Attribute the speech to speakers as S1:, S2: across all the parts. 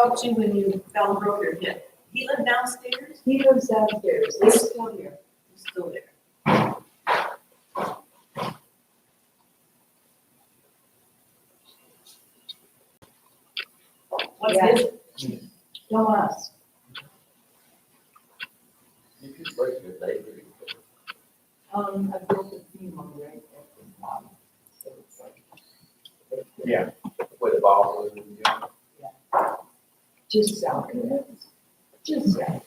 S1: helped you when you fell and broke your hip? He lived downstairs?
S2: He lives downstairs. He's still here.
S1: He's still there. What's
S2: Yeah.
S1: his?
S2: Don't ask.
S3: You could break your leg.
S2: I broke the femur right at the bottom. So it's like.
S3: Yeah. Where the ball was,
S2: Just south of it. Just south.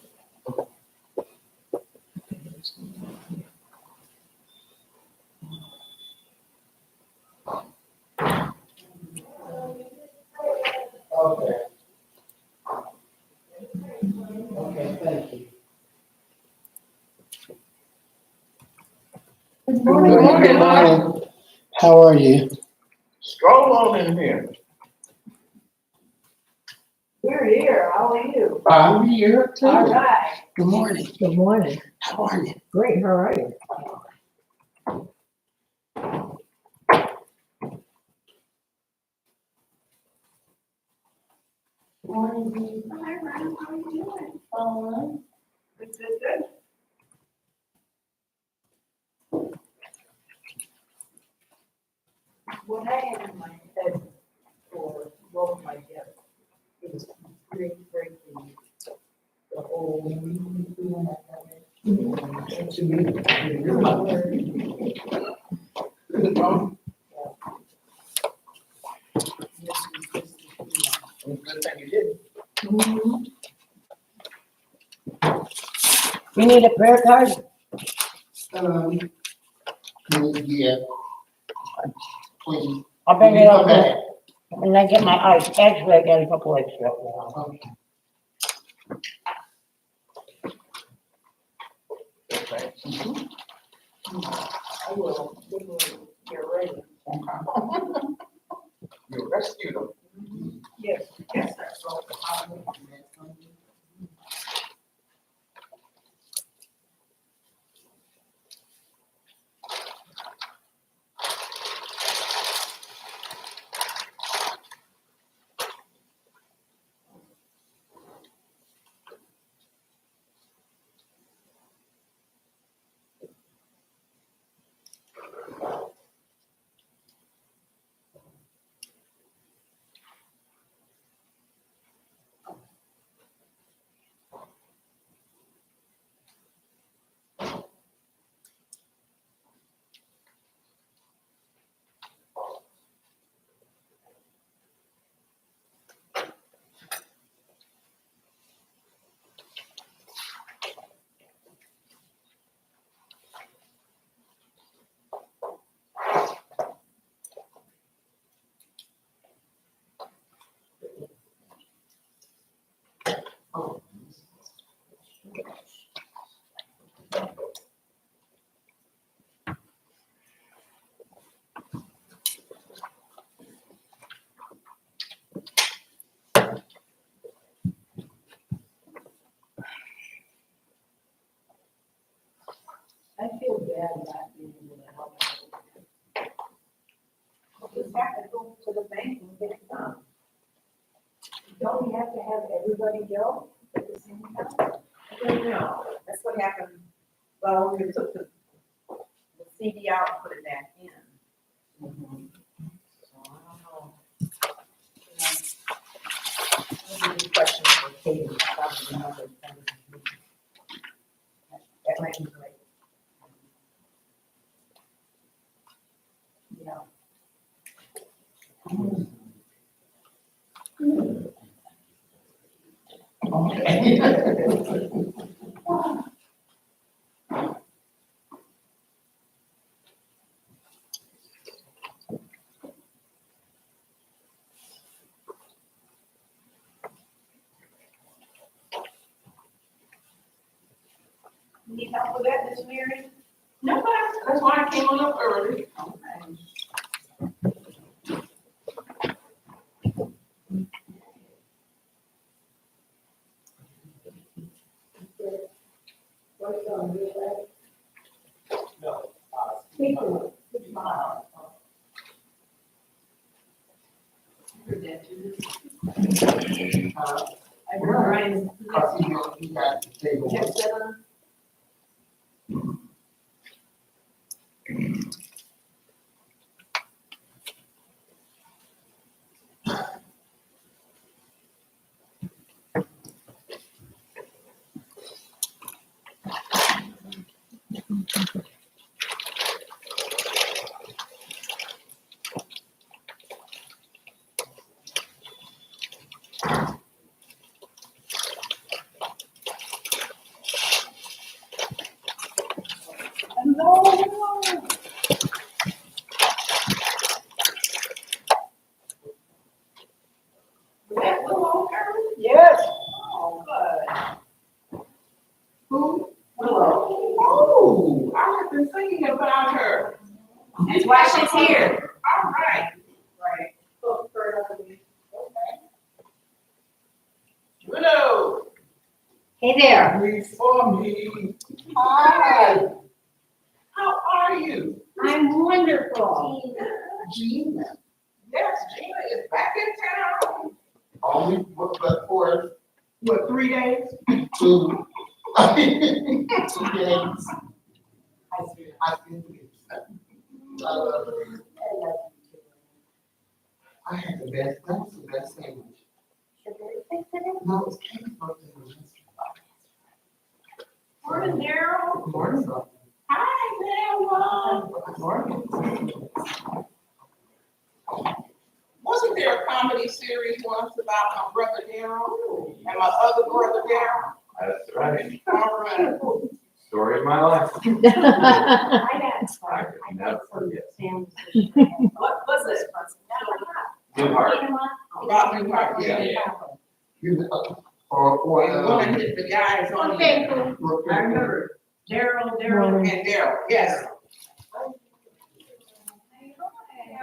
S3: Okay.
S2: Okay, thank you.
S4: Good morning. How are you?
S3: Stroll on in here.
S2: We're here. How are you?
S4: I'm here too.
S2: All right.
S4: Good morning.
S2: Good morning.
S4: How are you?
S2: Great, how are you? Morning.
S1: Hi, Ryan, how are you doing?
S2: Fine.
S1: Good.
S2: What I had in my head for both my hip, it was breaking the whole.
S3: Good thing you did.
S5: You need a prayer card?
S4: Yeah. Please.
S5: I'll bring it over
S4: Okay.
S5: when I get my eyes. Actually, I got a couple extra now.
S4: Okay.
S2: I will, get ready.
S3: You rescued them.
S2: Yes.
S1: Yes, sir.
S2: I feel bad not being able to help.
S1: Just have to go to the bank and get it done.
S2: Don't we have to have everybody go at the same time?
S1: I don't know. That's what happened. Well, we took the CD out and put it back in. So I don't know. Maybe questions for Katie, probably another thing. That might be great. Yeah. Need help with that, Miss Mary?
S6: No, that's why I came on up early.
S2: What's on your leg?
S3: No.
S2: People, good mom.
S1: Heard that too.
S2: I've been trying to.
S4: Cause he got the table.
S2: Yes, seven.
S1: Was that Willow, Carol?
S2: Yes.
S1: Oh, good.
S2: Who?
S1: Willow. Oh, I have been thinking about her. That's why she's here. All right.
S2: Right. Look for another week.
S3: Widow,
S5: Hey there.
S3: before me,
S2: Hi.
S1: How are you?
S5: I'm wonderful.
S4: Gina,
S1: Yes, Gina is back in town.
S4: only but for
S1: What, 3 days?
S4: 2 2 days. I think I had the best, that was the best sandwich. No, it was Kate's birthday.
S1: Morning, Daryl.
S4: Morning.
S1: Hi, Daryl.
S3: morning.
S1: Wasn't there a comedy series once about my brother Daryl and my other brother Daryl?
S3: That's right.
S1: All right.
S3: Story of my life.
S7: I got
S3: I could never forget.
S1: What was it?
S3: Good heart.
S1: About me, right? Yeah.
S4: You, or,
S1: And one of the guys on
S7: Okay,
S1: there.
S7: cool.
S1: I remember Daryl, and Daryl, yes.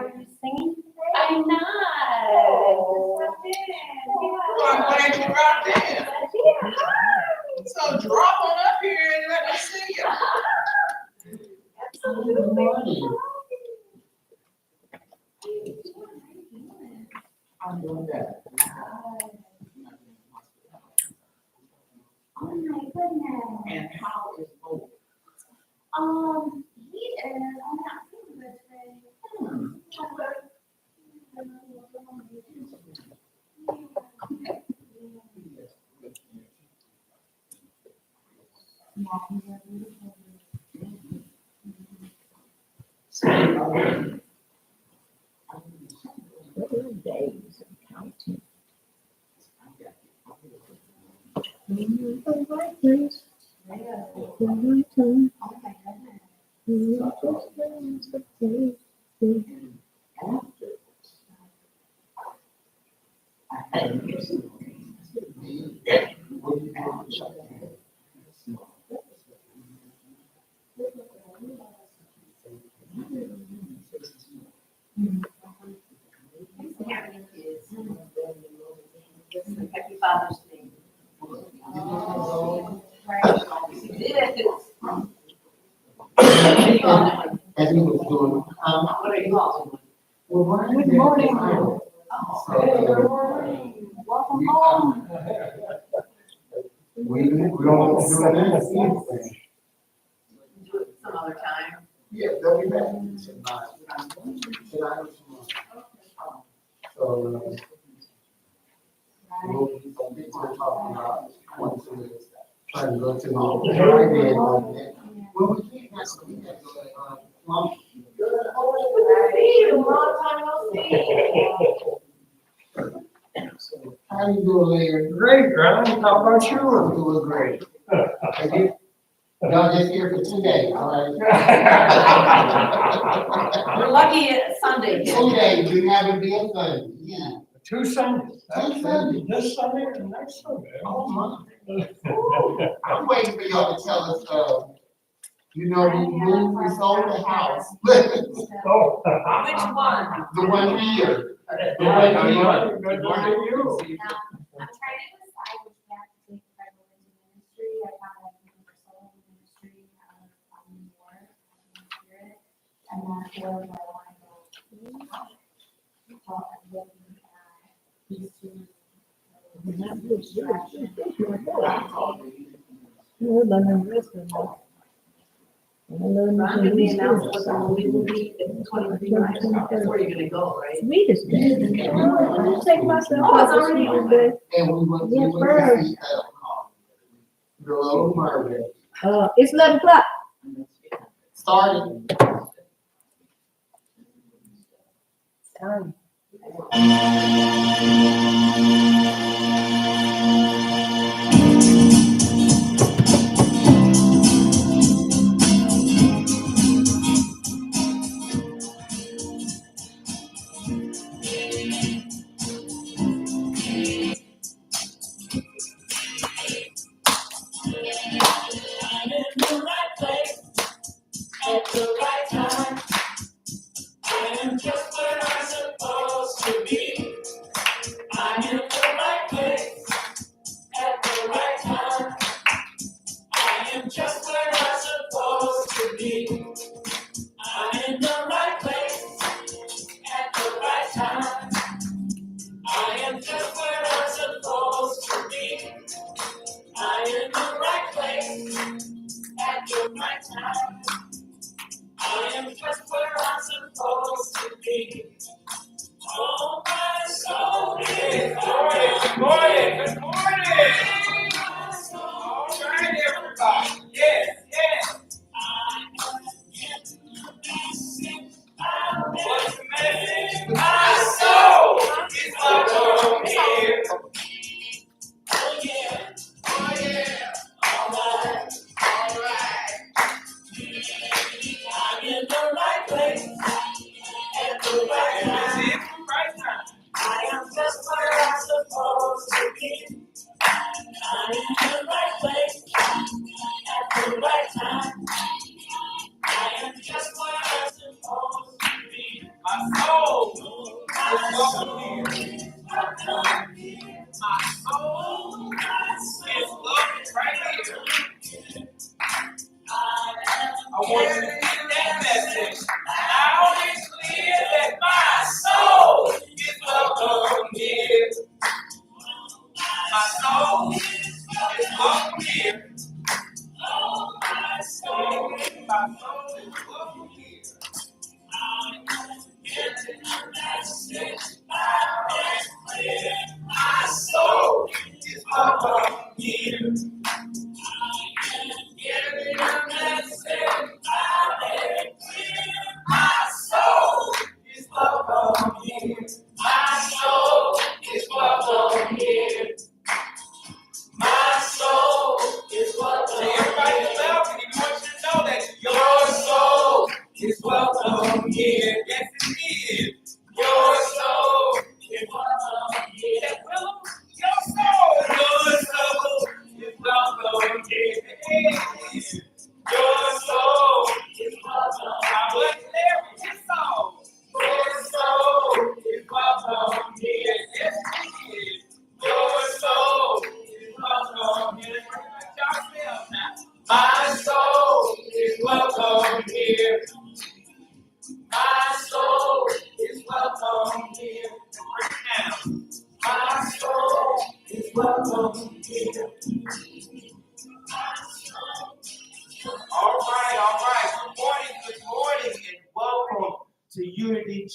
S7: Are you singing today?
S6: I'm not.
S1: Well, I'm glad you dropped in. So drop on up here and let us see you.
S4: good morning. I'm doing that.
S7: Oh my goodness.
S1: And how is Bo?
S7: He is, I'm not feeling good today.
S5: Days of counting.
S2: Happy kids. Happy Father's Day.
S4: As he was doing,
S2: What are you calling?
S4: well, why?
S2: Good morning.
S4: Good
S2: morning. Welcome home.
S4: We don't want to do that.
S2: Do it some other time.
S4: Yeah, they'll be back tonight. Tonight or tomorrow. So, we're talking about going to, trying to go to the Friday and all that. Well, we can't, that's, we have to go to, Mom.
S2: Long time no see.
S4: So, how you doing, Larry?
S3: Great, Ron. How about
S4: I'm
S3: you?
S4: doing great. Y'all just here for 2 days, all right?
S2: We're lucky it's Sunday.
S4: 2 days, we haven't been Sunday, yeah.
S3: 2 Sundays.
S4: Two Sundays.
S3: This Sunday and next Sunday.
S4: Oh, my. I'm waiting for y'all to tell us, you know, we sold the house.
S3: Oh.
S2: Which one?
S4: The one here.
S3: Good luck to you. Good luck to you.
S7: I'm trying to decide which path to take if I go into ministry. I found like looking for soul ministry, more spirit, and that's where I want to go. So I'm looking at these two.
S2: Ron, we announced what the movie will be, the 2025, that's where you're gonna go, right?
S5: Sweet as that. Take myself.
S2: Oh, it's already on there.
S4: And we went to see, the Little Mermaid.
S5: It's 11 o'clock.
S4: Started.
S5: Time.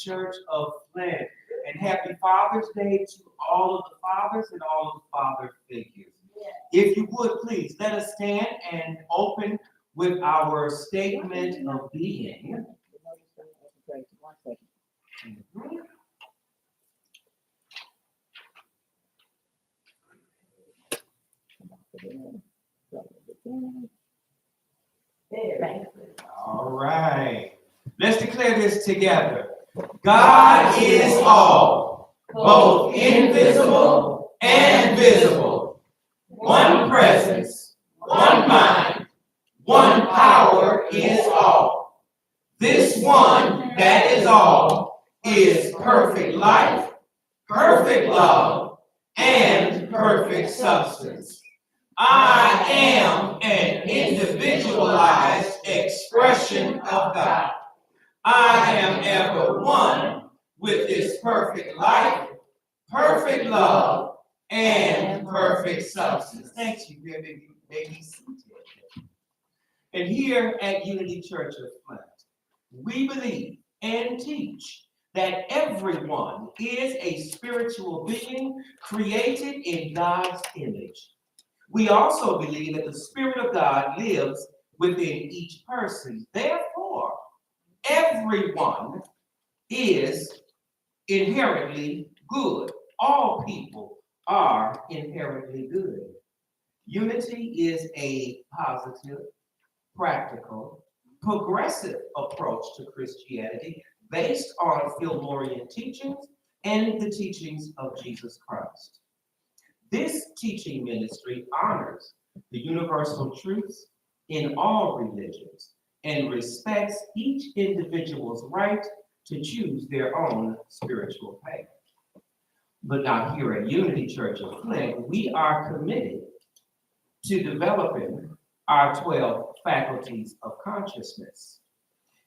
S8: Church of Flint. And happy Father's Day to all of the fathers and all of the father figures. If you would, please, let us stand and open with our statement of being. All right. Let's declare this together. God is all, both invisible and visible. One presence, one mind, one power is all. This one that is all is perfect life, perfect love, and perfect substance. I am an individualized expression of God. I am ever one with this perfect life, perfect love, and perfect substance. Thank you, baby. And here at Unity Church of Flint, we believe and teach that everyone is a spiritual being created in God's image. We also believe that the Spirit of God lives within each person. Therefore, everyone is inherently good. All people are inherently good. Unity is a positive, practical, progressive approach to Christianity based on Fillmorian teachings and the teachings of Jesus Christ. This teaching ministry honors the universal truths in all religions and respects each individual's right to choose their own spiritual path. But now here at Unity Church of Flint, we are committed to developing our 12 faculties of consciousness.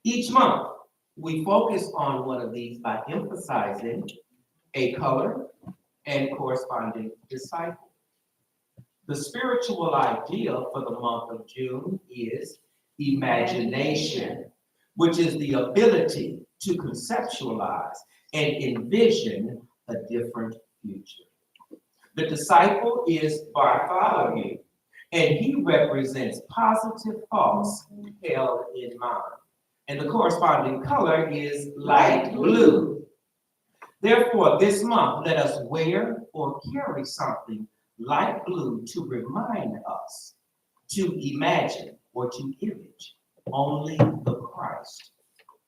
S8: Each month, we focus on one of these by emphasizing a color and corresponding disciple. The spiritual idea for the month of June is imagination, which is the ability to conceptualize and envision a different future. The disciple is Bartholomew, and he represents positive thoughts held in mind. And the corresponding color is light blue. Therefore, this month, let us wear or carry something light blue to remind us to imagine or to image only the Christ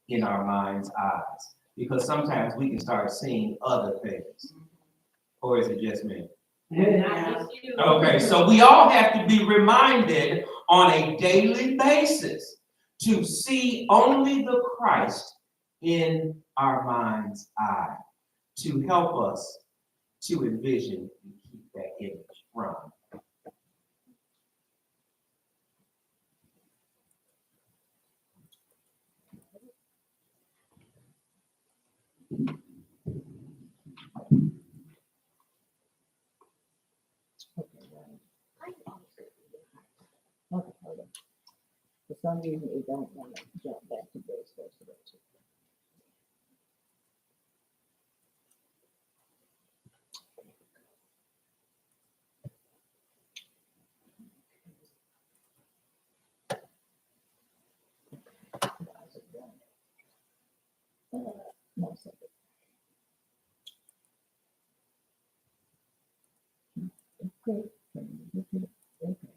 S8: in our mind's eyes. Because sometimes we can start seeing other things. Or is it just me?
S6: Yeah.
S8: Okay, so we all have to be reminded on a daily basis to see only the Christ in our mind's eye, to help us to envision and keep that image running.
S5: Okay, hold on. For some reason, it don't want to jump back to base first of all. No, second. Okay. Okay.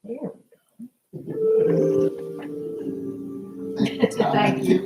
S5: There we go. Thank you.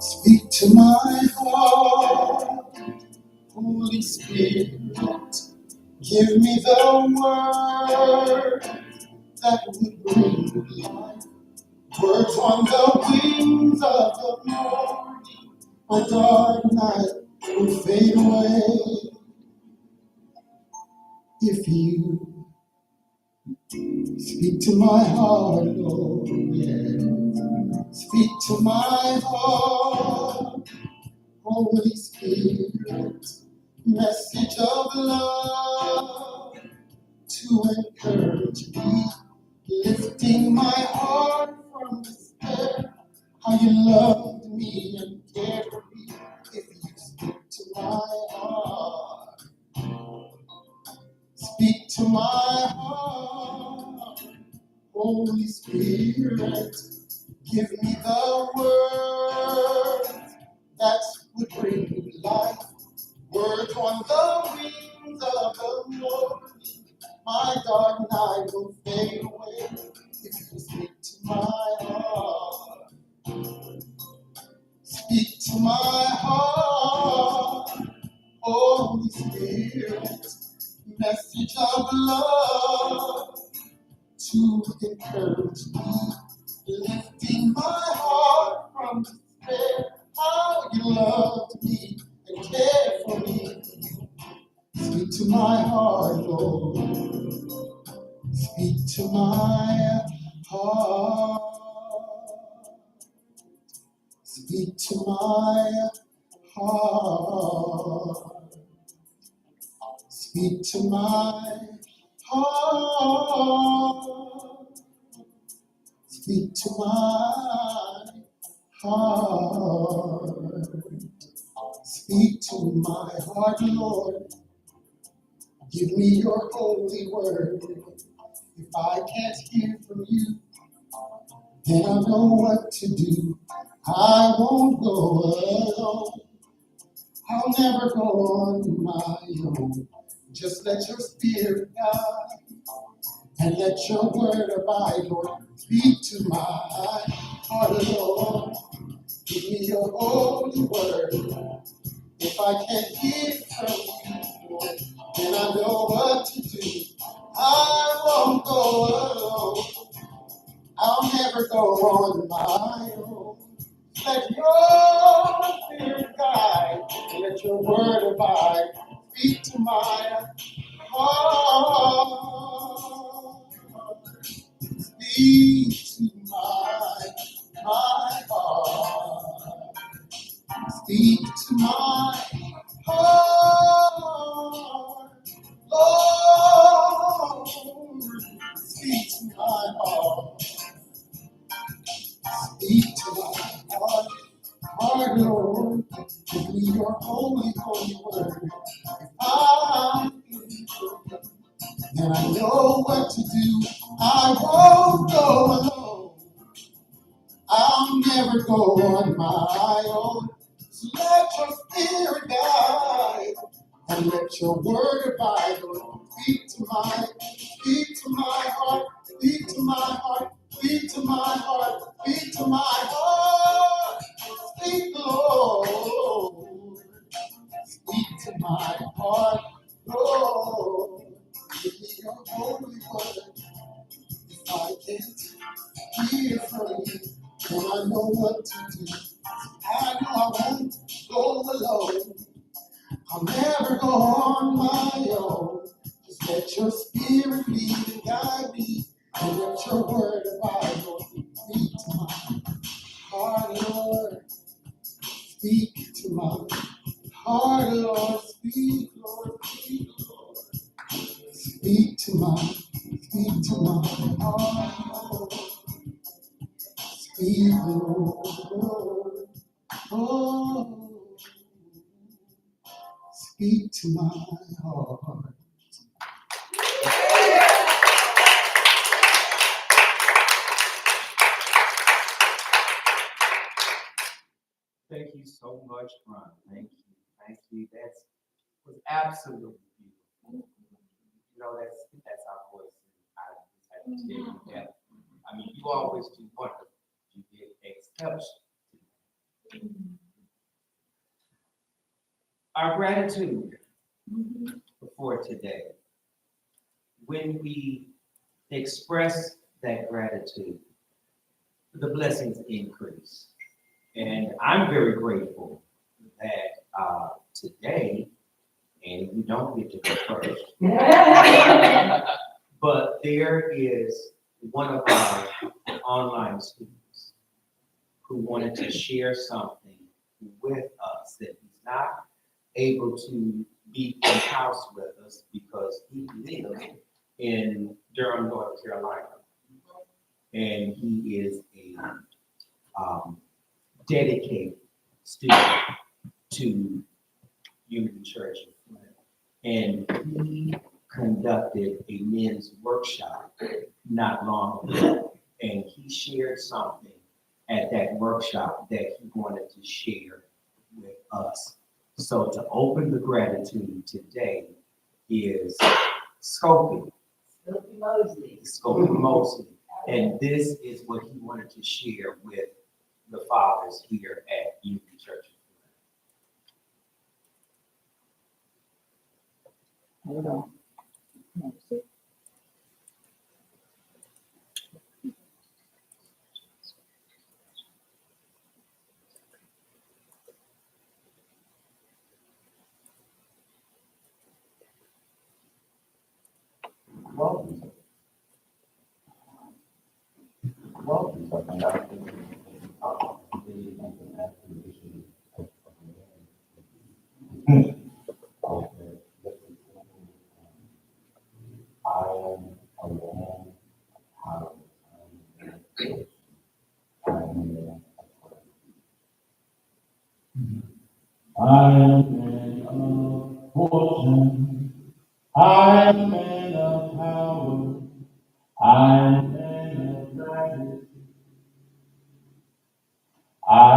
S4: Speak to my heart, Holy Spirit. Give me the word that would bring life. Words on the wings of the morning. A dark night will fade away if you speak to my heart, Lord. Yeah. Speak to my heart, Holy Spirit. Message of love to encourage me, lifting my heart from despair. How you loved me and cared for me. If you speak to my heart, speak to my heart, Holy Spirit. Give me the words that would bring life. words on the wings of the morning. My dark night will fade away if you speak to my heart. Speak to my heart, Holy Spirit. Message of love to encourage me, lifting my heart from despair. How you loved me and cared for me. Speak to my heart, Lord. Speak to my heart. Speak to my heart. Speak to my heart. Speak to my heart. Speak to my heart, Lord. Give me your holy word. If I can't hear from you, then I know what to do. I won't go alone. I'll never go on my own. Just let your spirit guide and let your word abide, Lord. Speak to my heart, Lord. Give me your holy word. If I can't hear from you, Lord, then I know what to do. I won't go alone. I'll never go on my own. Let your spirit guide and let your word abide. Speak to my heart. Speak to my heart. Speak to my heart. Lord, speak to my heart. Speak to my heart. Heart, Lord, give me your holy, holy word. If I then I know what to do. I won't go alone. I'll never go on my own. So let your spirit guide and let your word abide. Lord, speak to my heart, speak to my heart, speak to my heart, speak to my heart, speak, Lord, speak to my heart, Lord, give me your holy word. If I can't hear from you, then I know what to do. I know I won't go alone. I'll never go on my own. Just let your spirit lead and guide me, and let your word abide, Lord. Speak to my heart, Lord. Speak to my heart, Lord. Speak, Lord. Speak, Lord. Speak to my heart, Lord. Speak, Lord. Oh, speak to my heart.
S8: Thank you so much, Ron. Thank you. That was absolutely beautiful. You know, that's our voice. I just have to tell you that. I mean, you always do wonderful. You did exceptional. Our gratitude for today. When we express that gratitude, the blessings increase. And I'm very grateful that today, and you don't get to go first, but there is one of our online students who wanted to share something with us that he's not able to be in house with us because he lives in Durham, North Carolina. And he is a dedicated student to Unity Church. And he conducted a men's workshop not long ago. And he shared something at that workshop that he wanted to share with us. So to open the gratitude today is Scopy, Scopy Mosley. And this is what he wanted to share with the fathers here at Unity Church.
S5: Hold on. Let's see.
S9: Welcome. Welcome. I am a man of power. I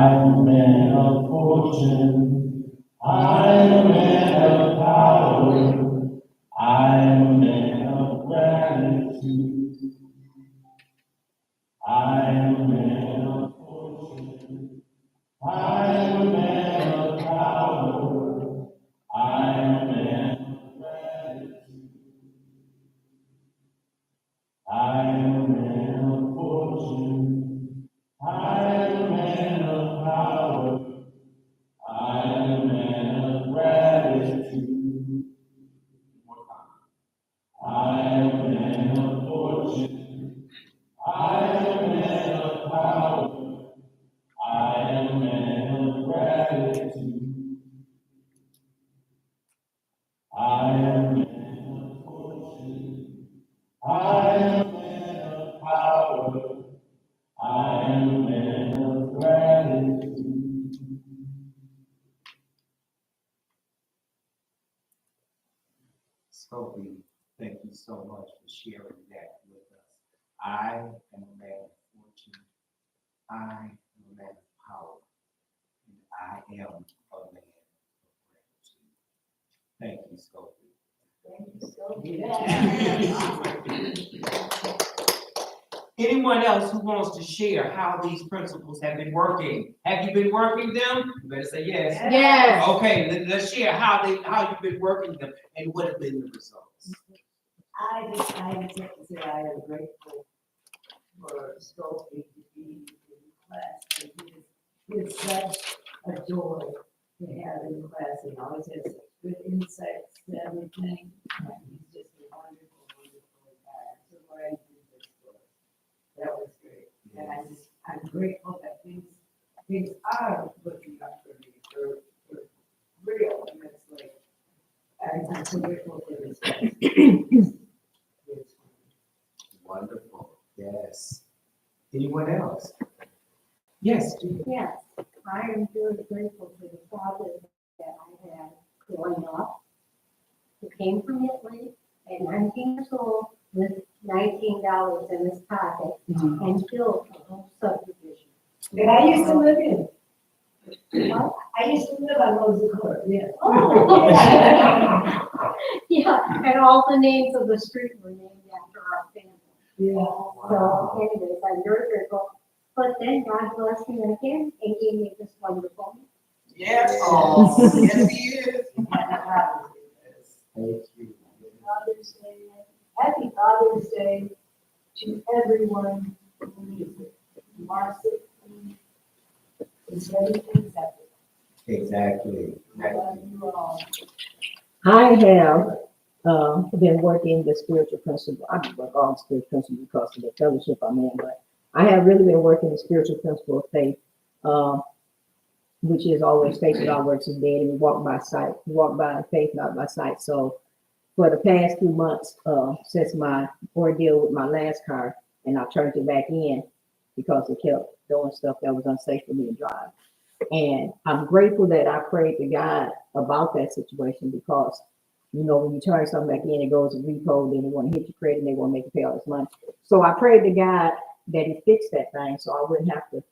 S9: am a man of fortune. I am a man of power. I am a man of gratitude. I am a man of fortune. I am a man of power. I am a man of gratitude. I am a man of fortune. I am a man of power. I am a man of gratitude. I am a man of fortune. I am a man of power. I am a man of gratitude. I am a man of fortune. I am a man of power. I am a man of gratitude. I am a man of fortune. I am a man of power. I am a man of gratitude.
S8: Scopy, thank you so much for sharing that with us. I am a man of fortune. I am a man of power. And I am a man of gratitude. Thank you, Scopy. Anyone else who wants to share how these principles have been working? Have you been working them? You better say yes.
S5: Yes.
S8: Okay, let's share how you've been working them and what have been the results.
S2: I just have to say I am grateful for Scopy to be in class. It is such a joy to have in class. He always has such good insights to everything. And he's just a wonderful, wonderful guy. I'm so glad he did this for us. That was great. And I'm grateful that things are looking up for me. For real. And it's like, I'm so grateful for this class.
S8: Wonderful. Yes. Anyone else? Yes. Judy.
S10: Yes, I am very grateful for the father that I had growing up, who came from Italy at 19 years old with $19 in his pocket and built a whole subdivision.
S2: And I used to live in.
S10: What?
S2: I used to live on Rosa Court, yeah.
S10: Oh, yeah, and all the names of the street were named after our family.
S2: Yeah.
S10: So anyways, I'm very grateful. But then God blessed me again and gave me this wonderful.
S6: Yes, oh, yes, he is.
S8: Thank you.
S2: Father's Day, happy Father's Day to everyone who needs it. Marcy, it's ready to accept it.
S8: Exactly.
S2: I love you all.
S5: I have been working the spiritual principle. I do work all the spiritual principles because of the fellowship I'm in, but I have really been working the spiritual principle of faith, which is always faith without works is dead, and we walk by sight. We walk by faith, not by sight. So for the past few months, since my ordeal with my last car, and I turned it back in because it kept doing stuff that was unsafe for me to drive. And I'm grateful that I prayed to God about that situation because, you know, when you turn something back in, it goes to repo, then they want to hit your credit and they want to make you pay all this money. So I prayed to God that he fixed that thing so I wouldn't have to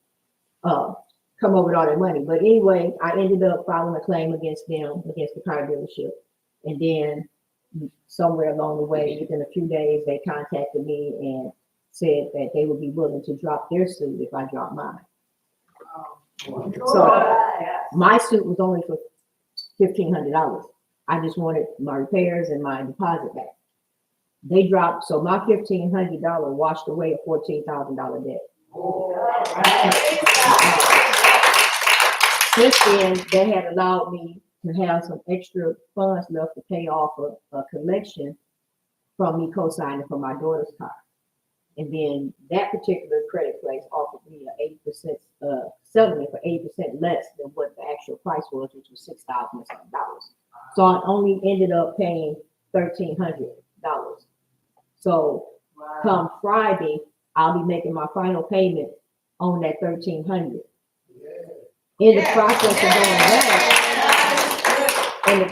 S5: come up with all that money. But anyway, I ended up filing a claim against them, against the car dealership. And then somewhere along the way, within a few days, they contacted me and said that they would be willing to drop their suit if I dropped mine. So my suit was only for $1,500. I just wanted my repairs and my deposit back. They dropped, so my $1,500 washed away a $14,000 debt. Since then, they had allowed me to have some extra funds left to pay off a collection from me co-signing for my daughter's car. And then that particular credit place offered me an 8%, selling it for 8% less than what the actual price was, which was $6,000 something. So I only ended up paying $1,300. So come Friday, I'll be making my final payment on that $1,300. In the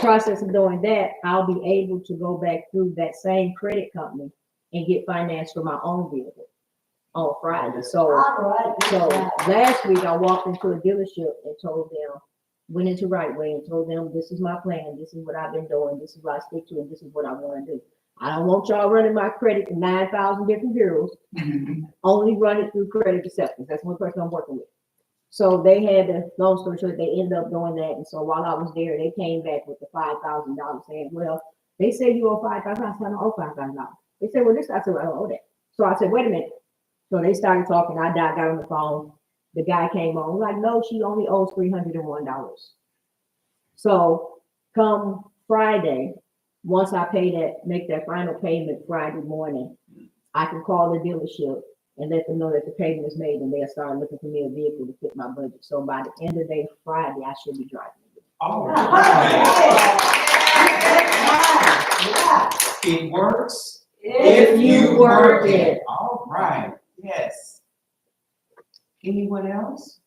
S5: process of doing that, I'll be able to go back through that same credit company and get finance for my own vehicle on Friday. So last week I walked into a dealership and told them, went into Right Way and told them, this is my plan, this is what I've been doing, this is what I stick to, and this is what I want to do. I don't want y'all running my credit to 9,000 different bureaus. Only run it through credit acceptance. That's one person I'm working with. So they had the, long story short, they ended up doing that. And so while I was there, they came back with the $5,000 saying, well, they say you owe $5,000. I said, I don't owe $5,000. They said, well, this, I said, well, I don't owe that. So I said, wait a minute. So they started talking. I got on the phone. The guy came on, like, no, she only owes $301. So come Friday, once I pay that, make that final payment Friday morning, I can call the dealership and let them know that the payment is made and they'll start looking for me a vehicle to fit my budget. So by the end of the day, Friday, I should be driving.
S8: All right. It works if you work it. All right, yes. Anyone else?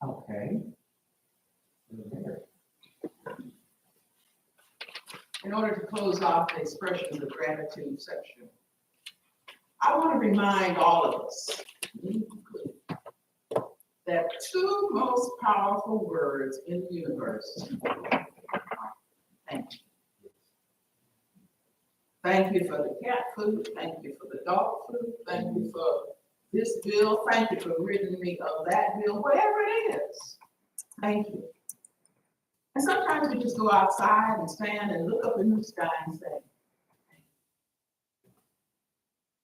S8: Okay.
S6: In order to close off the expressions of gratitude section, I want to remind all of us that two most powerful words in the universe are thank you. Thank you for the cat food, thank you for the dog food, thank you for this bill, thank you for ridding me of that bill, whatever it is. Thank you. And sometimes we just go outside and stand and look up in the sky and say,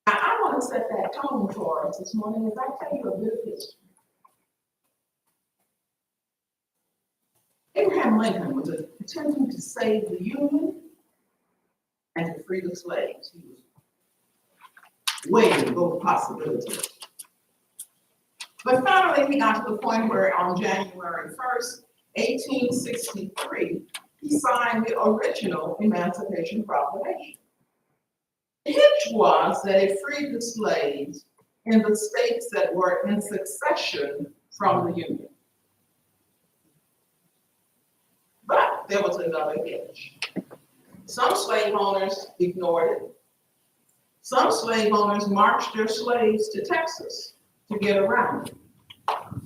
S6: now, I want to set that tone for us this morning as I tell you a bit of history. Abraham Lincoln was attempting to save the Union and to free the slaves. He was weighing both possibilities. But finally, he got to the point where on January 1st, 1863, he signed the original Emancipation Proclamation. The hitch was that it freed the slaves in the states that were in succession from the Union. But there was another hitch. Some slave owners ignored it. Some slave owners marched their slaves to Texas to get around it.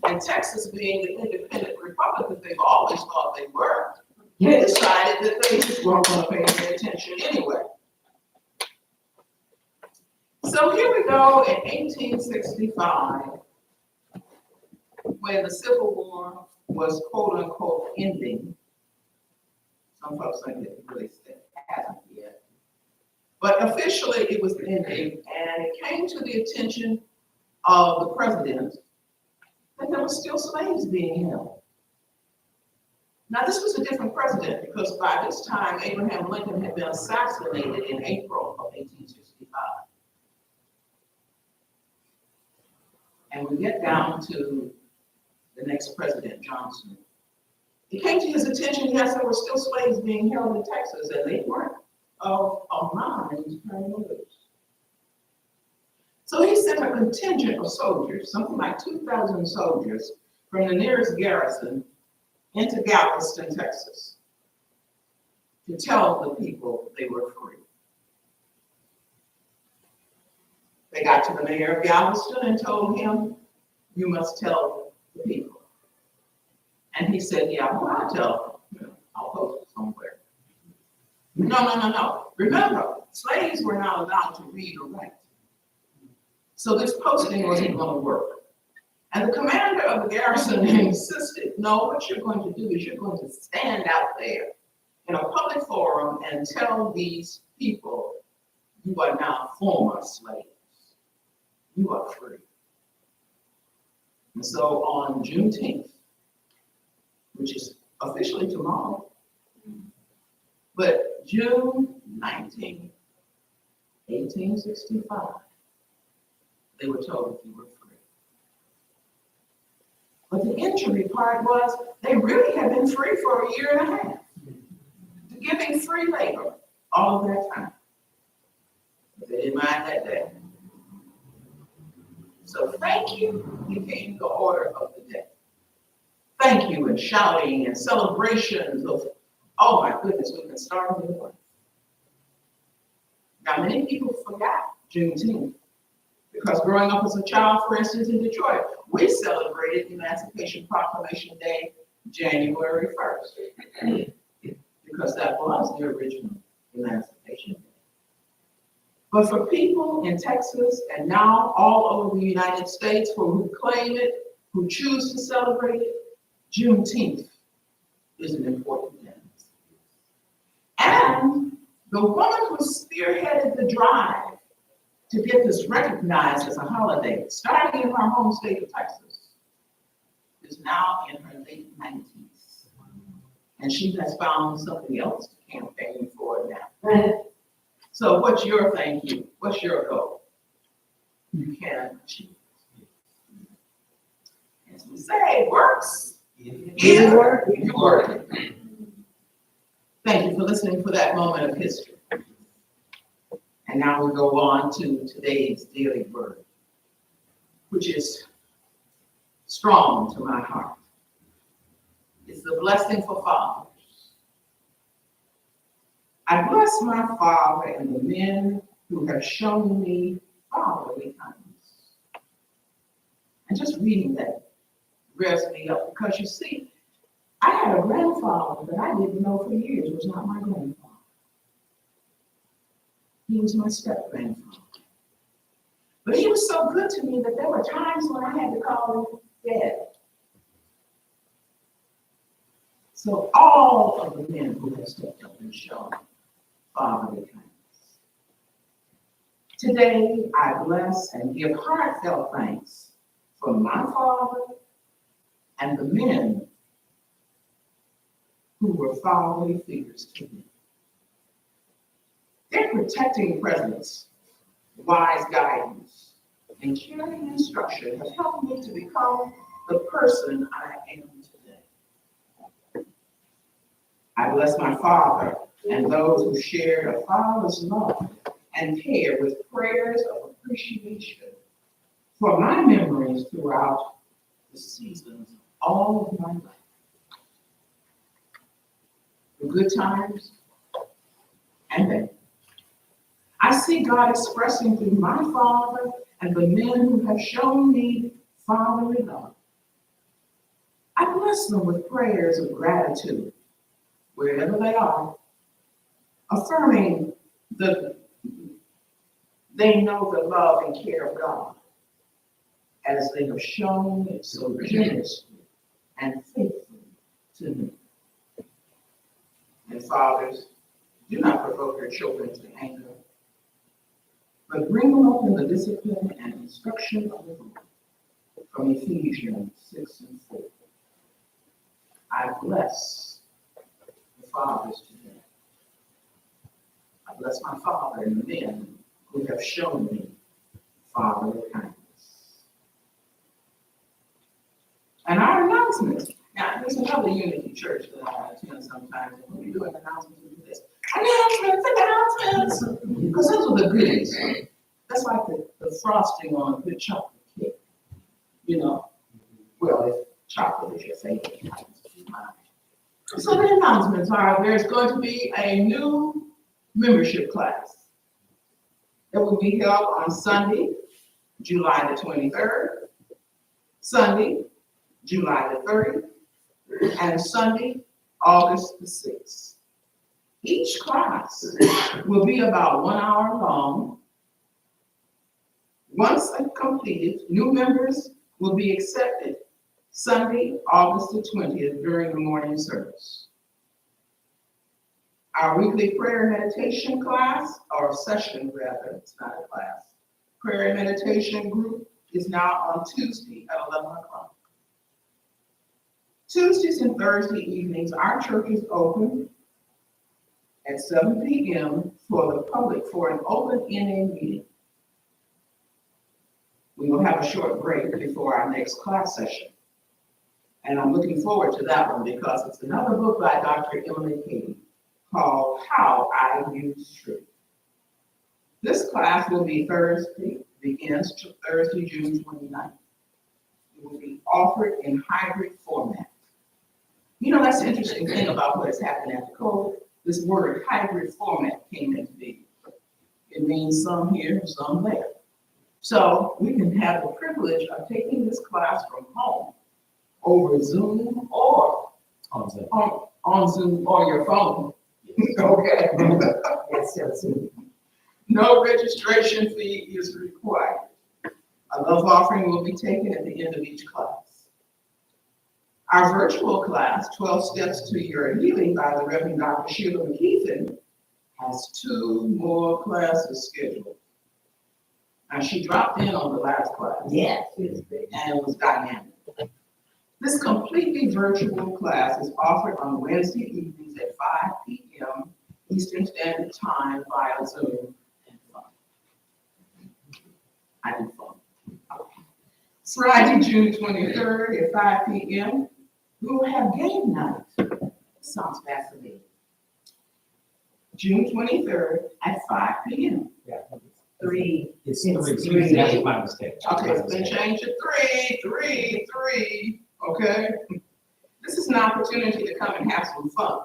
S6: And Texas, being the independent republic that they've always thought they were, they decided that they just weren't going to pay any attention anyway. So here we go in 1865, when the Civil War was quote unquote ending. Some folks think it really hasn't yet. But officially it was ending, and it came to the attention of the president that there were still slaves being held. Now this was a different president because by this time Abraham Lincoln had been assassinated in April of 1865. And we get down to the next president, Johnson. It came to his attention, yes, there were still slaves being held in Texas, and they weren't of mind turning loose. So he sent a contingent of soldiers, something like 2,000 soldiers, from the nearest garrison into Galveston, Texas, to tell the people they were free. They got to the mayor of Galveston and told him, you must tell the And he said, yeah, well, I'll tell them, I'll post it somewhere. No. Remember, slaves were not allowed to read or write. So this posting wasn't going to work. And the commander of the garrison insisted, no, what you're going to do is you're going to stand out there in a public forum and tell these people you are now former slaves. You are free. And so on Juneteenth, which is officially tomorrow, but June 19, 1865, they were told you were free. But the injury part was they really had been free for a year and a half, giving free labor all of their time. But they didn't mind that day. So thank you became the order of the day. Thank you and shouting and celebrations of, oh my goodness, we can start a new one. Now many people forgot Juneteenth because growing up as a child, for instance, in Detroit, we celebrated Emancipation Proclamation Day, January 1st, because that was the original Emancipation Day. But for people in Texas and now all over the United States who claim it, who choose to celebrate it, Juneteenth is an important day. And the woman who spearheaded the drive to get this recognized as a holiday, starting in her home state of Texas, is now in her late 90s. And she has found something else to campaign for now. So what's your thank you? What's your goal? You can achieve. As we say, it works.
S5: You work.
S6: You work. Thank you for listening for that moment of history. And now we go on to today's daily word, which is strong to my heart. It's the blessing for fathers. I bless my father and the men who have shown me fatherly kindness. And just reading that revs me up because you see, I had a grandfather that I didn't know for years was not my grandfather. He was my step-grandfather. But he was so good to me that there were times when I had to call him Dad. So all of the men who have stepped up and shown fatherly kindness. Today, I bless and give heartfelt thanks for my father and the men who were fatherly figures to me. Their protecting presence, wise guidance, and caring instruction have helped me to become the person I am today. I bless my father and those who share a father's love and care with prayers of appreciation for my memories throughout the seasons, all of my life. The good times and bad. I see God expressing through my father and the men who have shown me fatherly love. I bless them with prayers of gratitude, wherever they are, affirming that they know the love and care of God as they have shown it so generously and faithfully to me. And fathers, do not provoke your children to anger, but bring them up in the discipline and instruction of the Lord. From Ephesians 6:4. I bless the fathers today. I bless my father and the men who have shown me fatherly kindness. And our announcements. Now, there's another Unity Church that I attend sometimes, and when we do an announcement, we do this. Announcements! Because those are the goodies. That's like the frosting on a good chocolate cake. You know, well, if chocolate is your favorite, so the announcements are there's going to be a new membership class that will be held on Sunday, July the 23rd, Sunday, July the 30th, and Sunday, August the 6th. Each class will be about 1 hour long. Once completed, new members will be accepted Sunday, August the 20th during the morning service. Our weekly prayer and meditation class, or session rather, it's not a class, prayer and meditation group is now on Tuesday at 11 o'clock. Tuesdays and Thursday evenings, our church is open at 7 p.m. for the public for an open-ended meeting. We will have a short break before our next class session. And I'm looking forward to that one because it's another book by Dr. Emily Cady called How I Use Truth. This class will be begins Thursday, June 29th. It will be offered in hybrid format. You know, that's the interesting thing about what has happened at the code. This word hybrid format came into being. It means some here, some there. So we can have the privilege of taking this class from home over Zoom or on Zoom or your phone. Okay. No registration fee is required. A love offering will be taken at the end of each class. Our virtual class, 12 Steps to Your Healing by the Reverend Dr. Sheila McKeithen, has 2 more classes scheduled. And she dropped in on the last class.
S2: Yes.
S6: And it was dynamic. This completely virtual class is offered on Wednesday evenings at 5 p.m. Eastern Standard Time via Zoom and phone. I do phone. Friday, June 23rd at 5 p.m. we will have game night. Sounds fascinating. June 23rd at 5 p.m.
S8: Yeah.
S6: 3.
S8: It's
S6: It's
S8: 3. That was
S6: three.
S8: my mistake.
S6: Okay, it's been changed to 3. Okay? This is an opportunity to come and have some fun.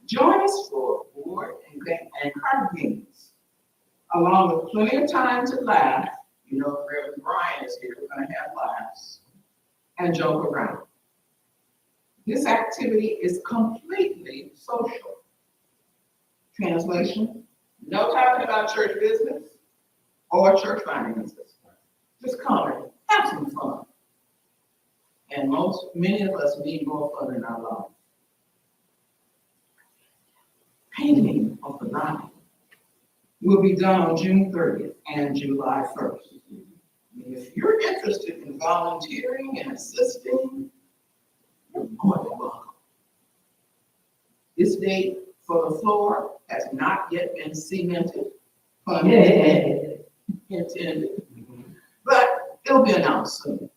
S6: Join us for board and card games, along with plenty of time to laugh. You know, if Reverend Brian is here, we're going to have laughs and joke around. This activity is completely social. Translation: no talking about church business or church finances. Just come and have some fun. And many of us need more fun in our lives. Painting of the line will be done on June 30th and July 1st. If you're interested in volunteering and assisting, you're more than welcome. This date for the floor has not yet been cemented, pun intended, but it'll be announced soon.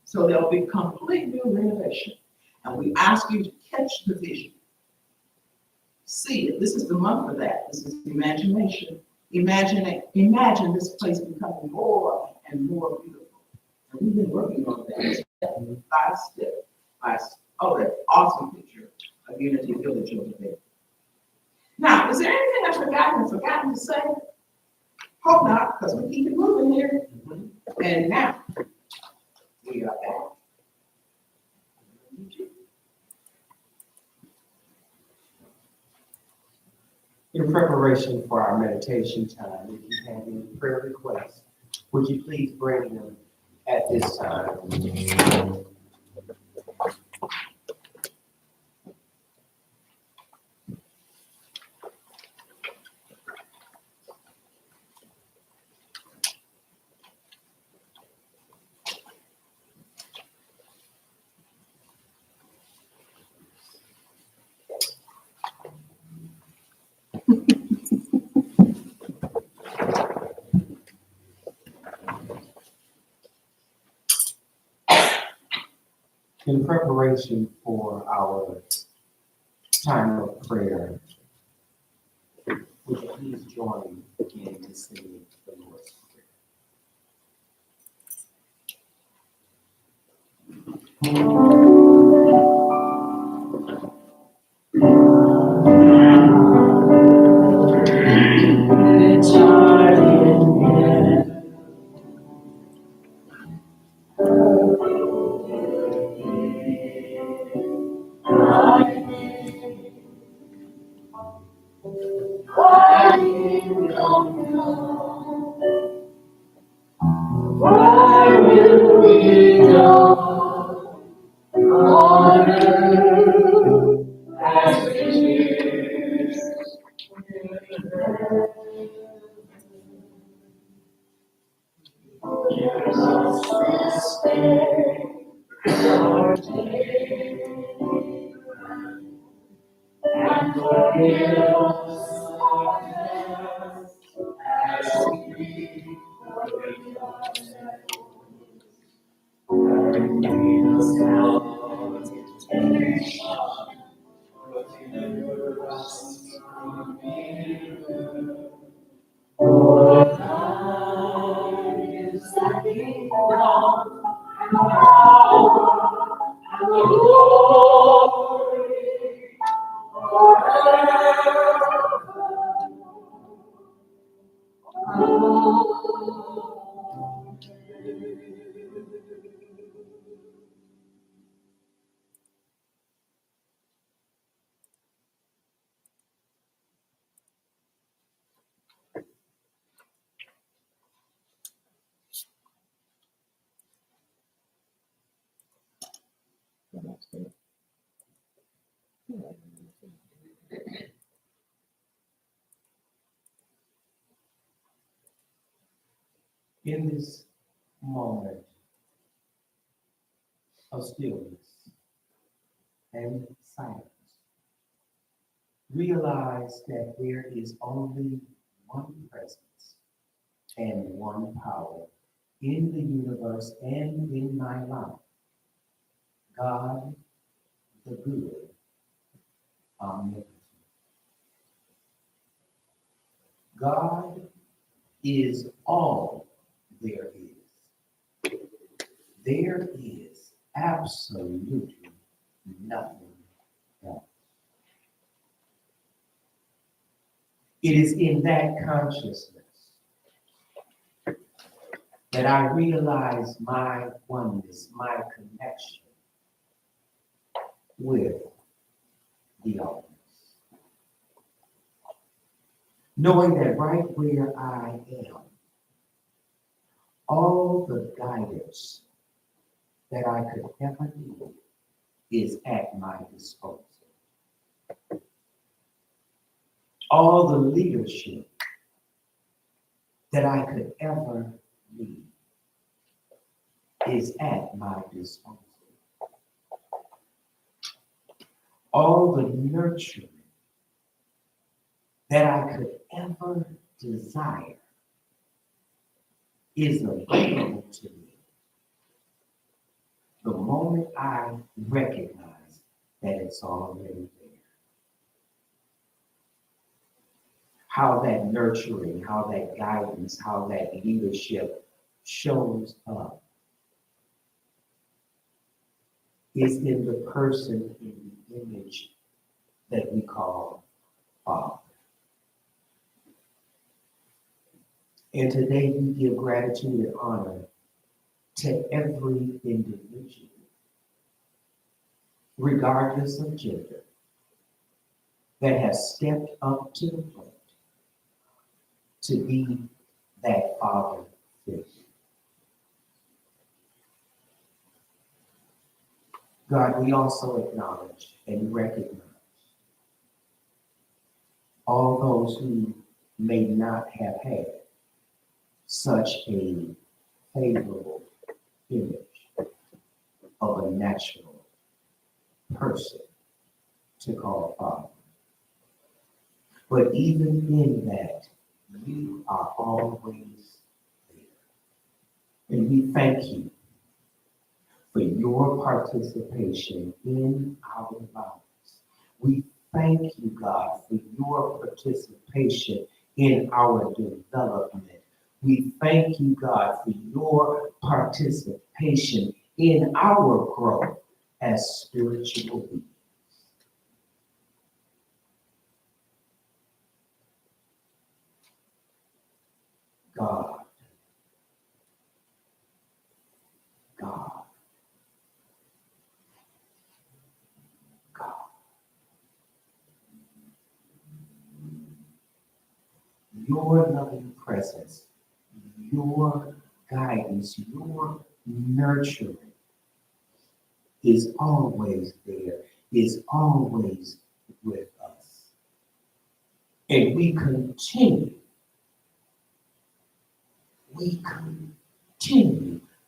S6: So there'll be complete new renovation. And we ask you to catch the vision. See it. This is the month for that. This is imagination. Imagine this place becoming more and more beautiful. And we've been working on that step by step. Oh, that awesome picture of Unity Village over there. Now, is there anything I've forgotten to say? Hope not, because we keep it moving here. And now, we are back.
S8: In preparation for our meditation time, if you have any prayer requests, would you please bring them at this time? In preparation for our time of prayer, would you please join me in singing the Lord's Prayer? In this moment of stillness and silence, realize that there is only one presence and one power in the universe and in my life. God, the good, omnipotent. God is all there is. There is absolutely nothing else. It is in that consciousness that I realize my oneness, my connection with the all. Knowing that right where I am, all the guidance that I could ever need is at my disposal. All the leadership that I could ever need is at my disposal. All the nurturing that I could ever desire is available to me the moment I recognize that it's already there. How that nurturing, how that guidance, how that leadership shows up is in the person, in the image that we call Father. And today we give gratitude and honor to every individual, regardless of gender, that has stepped up to the plate to be that father figure. God, we also acknowledge and recognize all those who may not have had such a favorable image of a natural person to call father. But even in that, you are always there. And we thank you for your participation in our lives. We thank you, God, for your participation in our development. We thank you, God, for your participation in our growth as spiritual beings. God, God, God. Your loving presence, your guidance, your nurturing is always there, is always with us. And we continue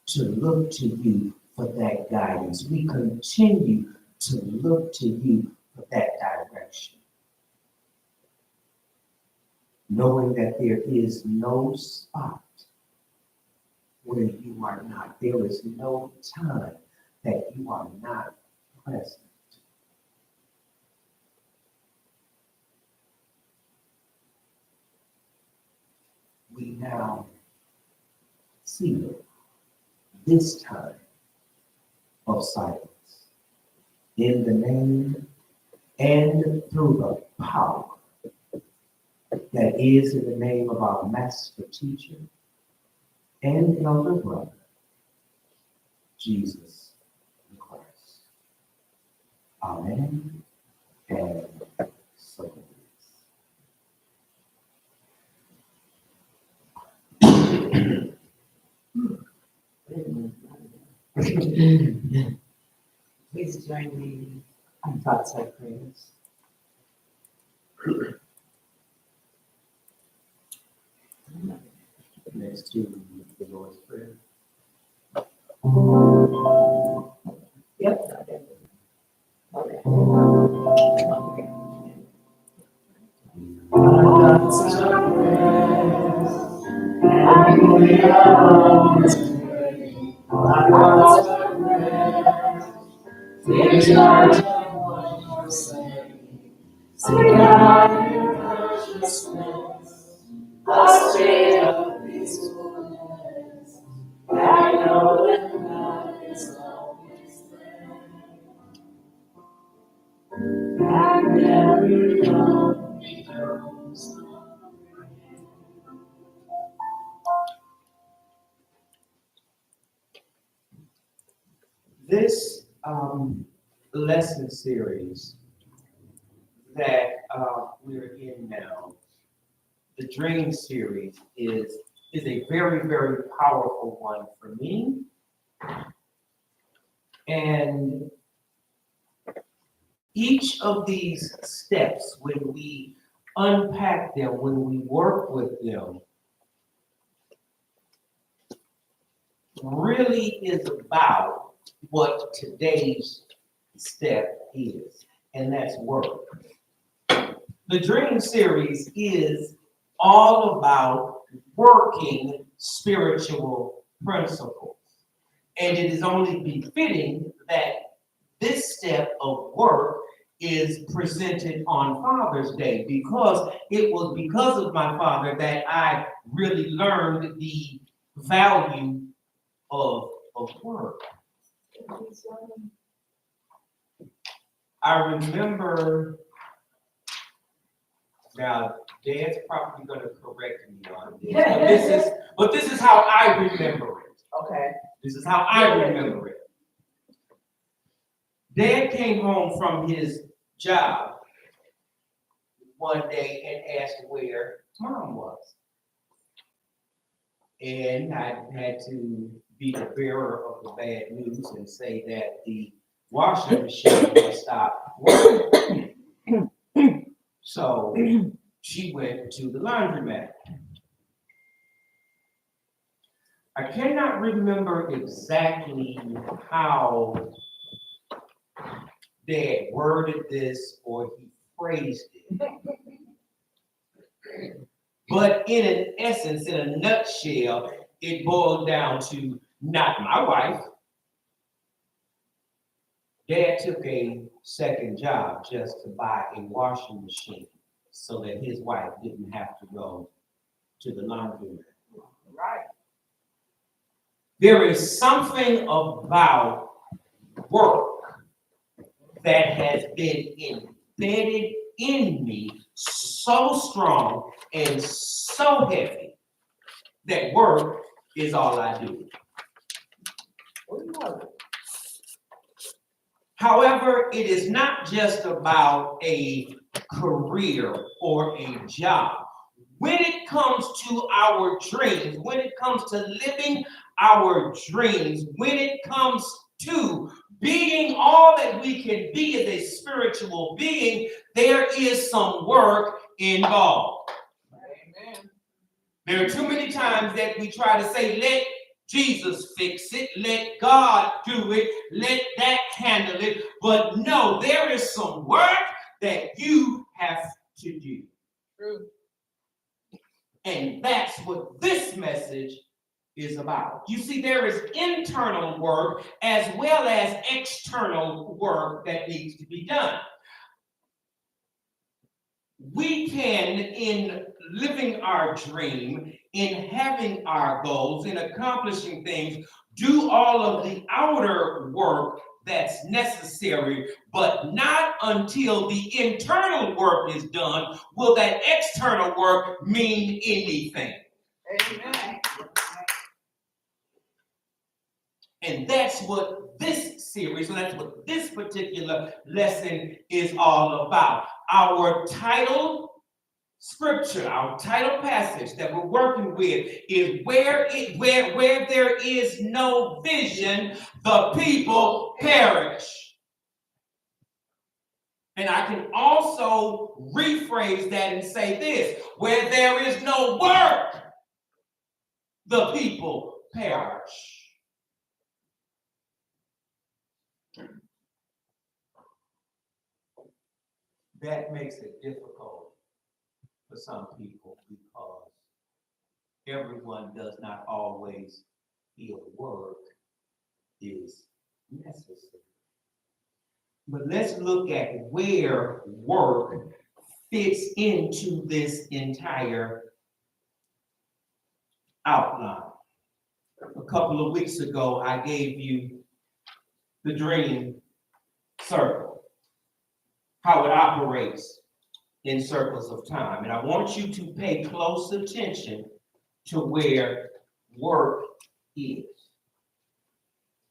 S8: to look to you for that guidance. We continue to look to you for that direction. Knowing that there is no spot where you are not. There is no time that you are not present. We now seal this time of silence in the name and through the power that is in the name of our master teacher and elder brother, Jesus the Christ. Amen. And so
S6: Please join me in thoughts and prayers.
S8: next to the Lord's Prayer.
S6: Yep.
S8: This lesson series that we're in now, the Dream series, is a very, very powerful one for me. And each of these steps, when we unpack them, when we work with them, really is about what today's step is, and that's work. The Dream series is all about working spiritual principles. And it is only befitting that this step of work is presented on Father's Day, because it was because of my father that I really learned the value of work. I remember, now Dad's probably gonna correct me on this, but this is how I remember it.
S6: Okay.
S8: This is how I remember it. Dad came home from his job one day and asked where Mom was. And I had to be the bearer of the bad news and say that the washing machine had stopped working. So she went to the laundromat. I cannot remember exactly how Dad worded this or he phrased it. But in an essence, in a nutshell, it boiled down to not my wife. Dad took a second job just to buy a washing machine so that his wife didn't have to go to the laundromat. Right. There is something about work that has been embedded in me so strong and so heavy that work is all I do. However, it is not just about a career or a job. when it comes to our dreams, when it comes to living our dreams, when it comes to being all that we can be as a spiritual being, there is some work involved.
S6: Amen.
S8: There are too many times that we try to say, let Jesus fix it, let God do it, let that handle it. But no, there is some work that you have to do.
S6: True.
S8: And that's what this message is about. You see, there is internal work as well as external work that needs to be done. We can, in living our dream, in having our goals, in accomplishing things, do all of the outer work that's necessary, but not until the internal work is done will that external work mean anything.
S6: Amen.
S8: And that's what this series, and that's what this particular lesson is all about. Our title scripture, our title passage that we're working with is where there is no vision, the people perish. And I can also rephrase that and say this: where there is no work, the people perish. That makes it difficult for some people because everyone does not always feel work is necessary. But let's look at where work fits into this entire outline. A couple of weeks ago, I gave you the dream circle, how it operates in circles of time. And I want you to pay close attention to where work is.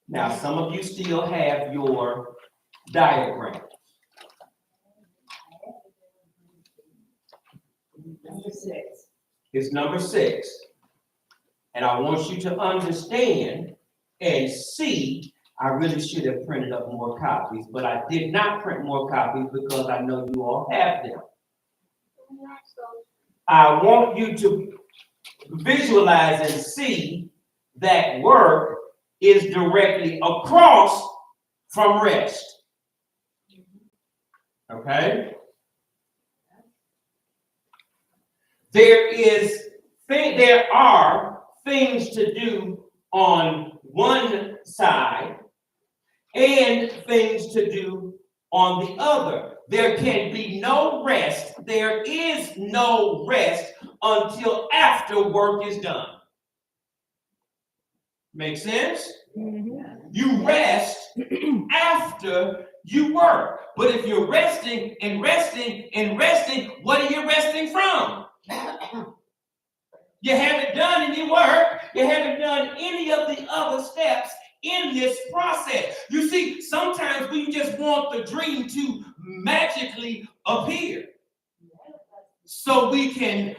S8: Now, some of you still have your diagram.
S2: Number 6.
S8: It's number 6. And I want you to understand and see. I really should have printed up more copies, but I did not print more copies because I know you all have them. I want you to visualize and see that work is directly across from rest. Okay? There are things to do on one side and things to do on the other. There can be no rest. There is no rest until after work is done. Make sense?
S5: Mm-hmm.
S8: You rest after you work. But if you're resting and resting and resting, what are you resting from? You haven't done any work. You haven't done any of the other steps in this process. You see, sometimes we just want the dream to magically appear so we can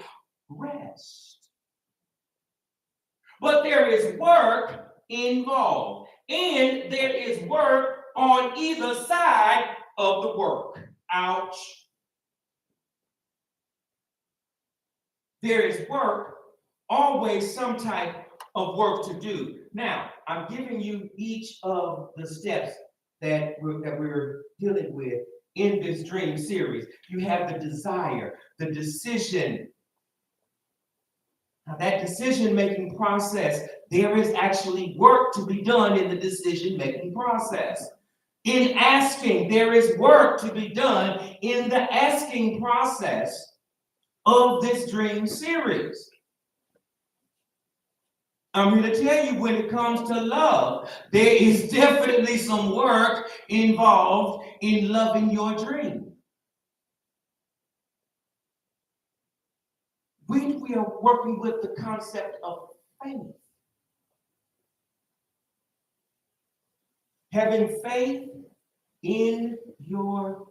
S8: rest. But there is work involved, and there is work on either side of the work. Ouch. There is work, always some type of work to do. Now, I'm giving you each of the steps that we're dealing with in this dream series. You have the desire, the decision. Now, that decision-making process, there is actually work to be done in the decision-making process. In asking, there is work to be done in the asking process of this dream series. I'm here to tell you, when it comes to love, there is definitely some work involved in loving your dream. We are working with the concept of faith. Having faith in your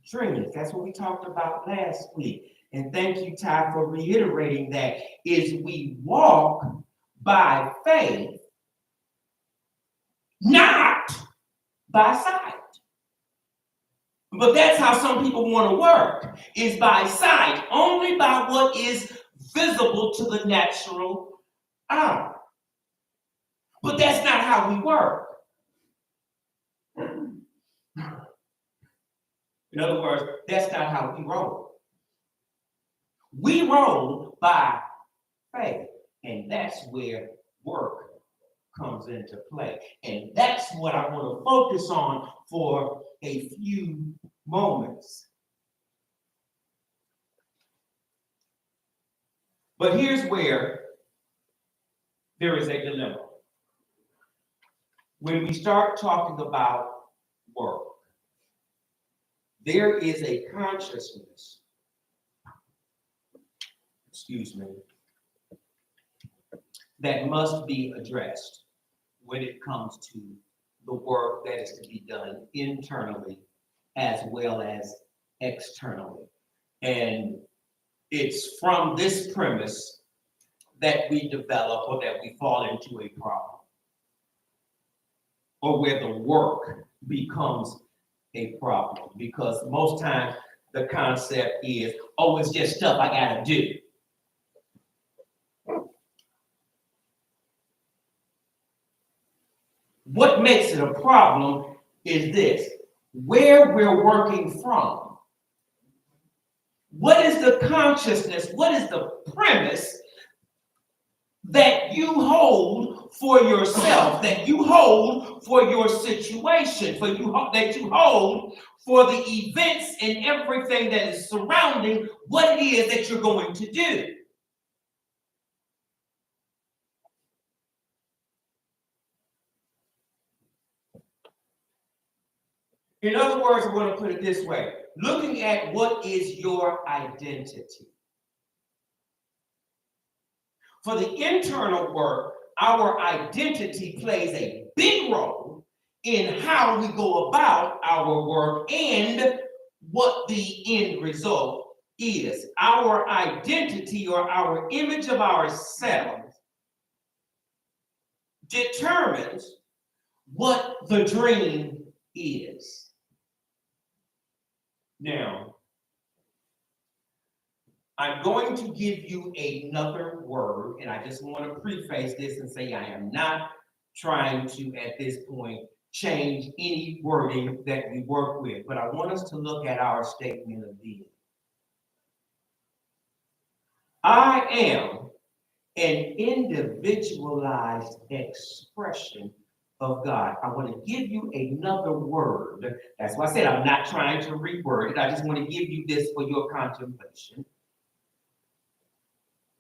S8: dreams. That's what we talked about last week. and thank you, Ty, for reiterating that, is we walk by faith, not by sight. But that's how some people want to work, is by sight, only by what is visible to the natural eye. But that's not how we work. In other words, that's not how we roll. We roll by faith, and that's where work comes into play. And that's what I want to focus on for a few moments. But here's where there is a dilemma. When we start talking about work, there is a consciousness, that must be addressed when it comes to the work that is to be done internally as well as externally. And it's from this premise that we develop or that we fall into a problem, or where the work becomes a problem, because most times the concept is, oh, it's just stuff I gotta do. What makes it a problem is this: where we're working from. What is the consciousness? What is the premise that you hold for yourself, that you hold for your situation, that you hold for the events and everything that is surrounding what it is that you're going to do? In other words, I'm going to put it this way: looking at what is your identity. For the internal work, our identity plays a big role in how we go about our work and what the end result is. Our identity, or our image of ourselves, determines what the dream is. Now, I'm going to give you another word, and I just want to preface this and say I am not trying to, at this point, change any wording that we work with, but I want us to look at our statement of being. I am an individualized expression of God. I want to give you another word. That's why I said I'm not trying to reword it. I just want to give you this for your contemplation.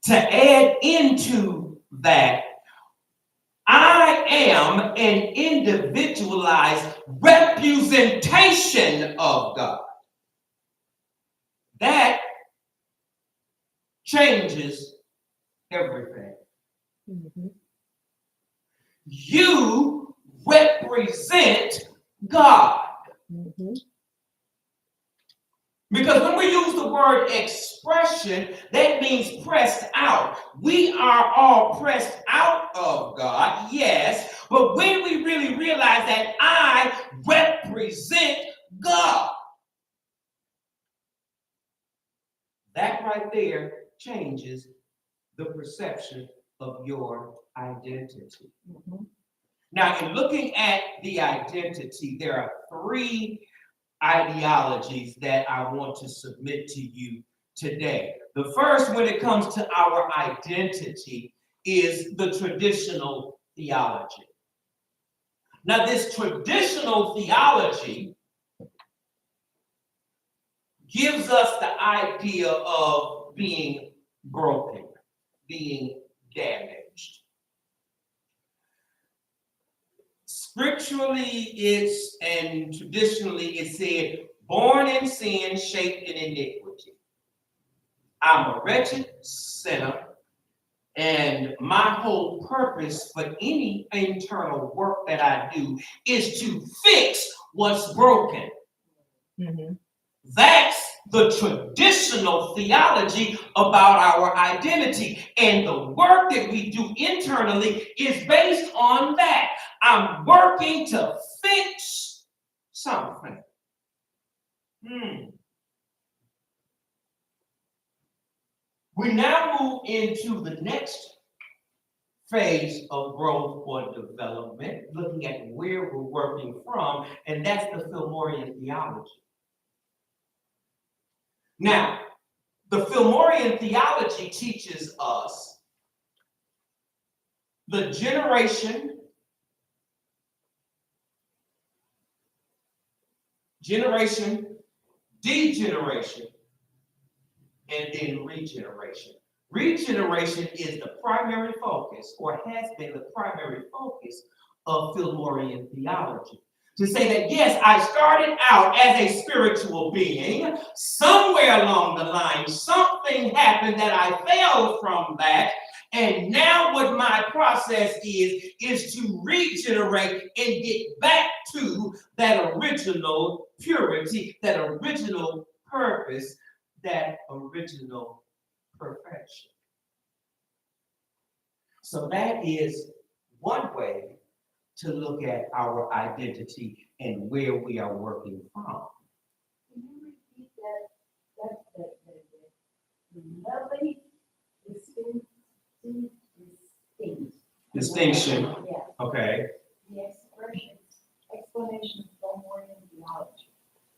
S8: To add into that, I am an individualized representation of God. That changes everything.
S5: Mm-hmm.
S8: You represent God.
S5: Mm-hmm.
S8: Because when we use the word expression, that means pressed out. We are all pressed out of God, yes, but when we really realize that I represent God, that right there changes the perception of your identity.
S5: Mm-hmm.
S8: Now, in looking at the identity, there are three ideologies that I want to submit to you today. The first, when it comes to our identity, is the traditional theology. Now, this traditional theology gives us the idea of being broken, being damaged. Scripturally, and traditionally, it said, born in sin, shaped in iniquity. I'm a wretched sinner, and my whole purpose for any internal work that I do is to fix what's broken.
S5: Mm-hmm.
S8: That's the traditional theology about our identity. And the work that we do internally is based on that. I'm working to fix something. We now move into the next phase of growth or development, looking at where we're working from, and that's the Fillmorian theology. Now, the Fillmorian theology teaches us the generation, degeneration, and then regeneration. Regeneration is the primary focus, or has been the primary focus of Fillmorian theology. To say that, yes, I started out as a spiritual being. Somewhere along the line, something happened that I fell from that. And now what my process is to regenerate and get back to that original purity, that original purpose, that original perfection. So that is one way to look at our identity and where we are working from.
S2: Can you repeat that lovely
S8: Distinction,
S2: Yeah,
S8: okay,
S2: the explanation of Fillmorian theology.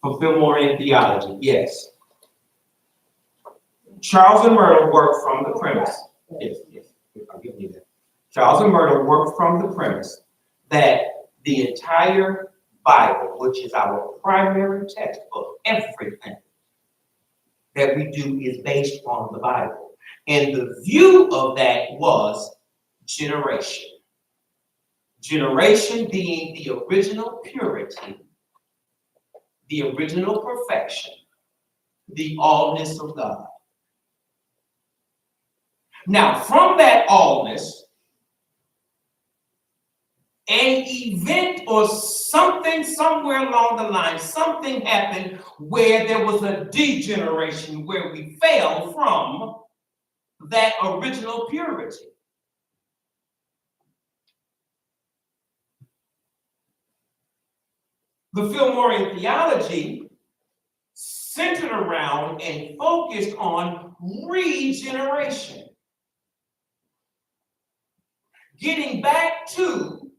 S8: for Fillmorian theology, yes. Charles and Myrtle worked from the premise. Yes, I'll give you that. Charles and Myrtle worked from the premise that the entire Bible, which is our primary textbook, everything that we do is based on the Bible. And the view of that was generation. Generation being the original purity, the original perfection, the allness of God. Now, from that allness, an event or something somewhere along the line, something happened where there was a degeneration, where we fell from that original purity. The Fillmorian theology centered around and focused on regeneration. Getting back to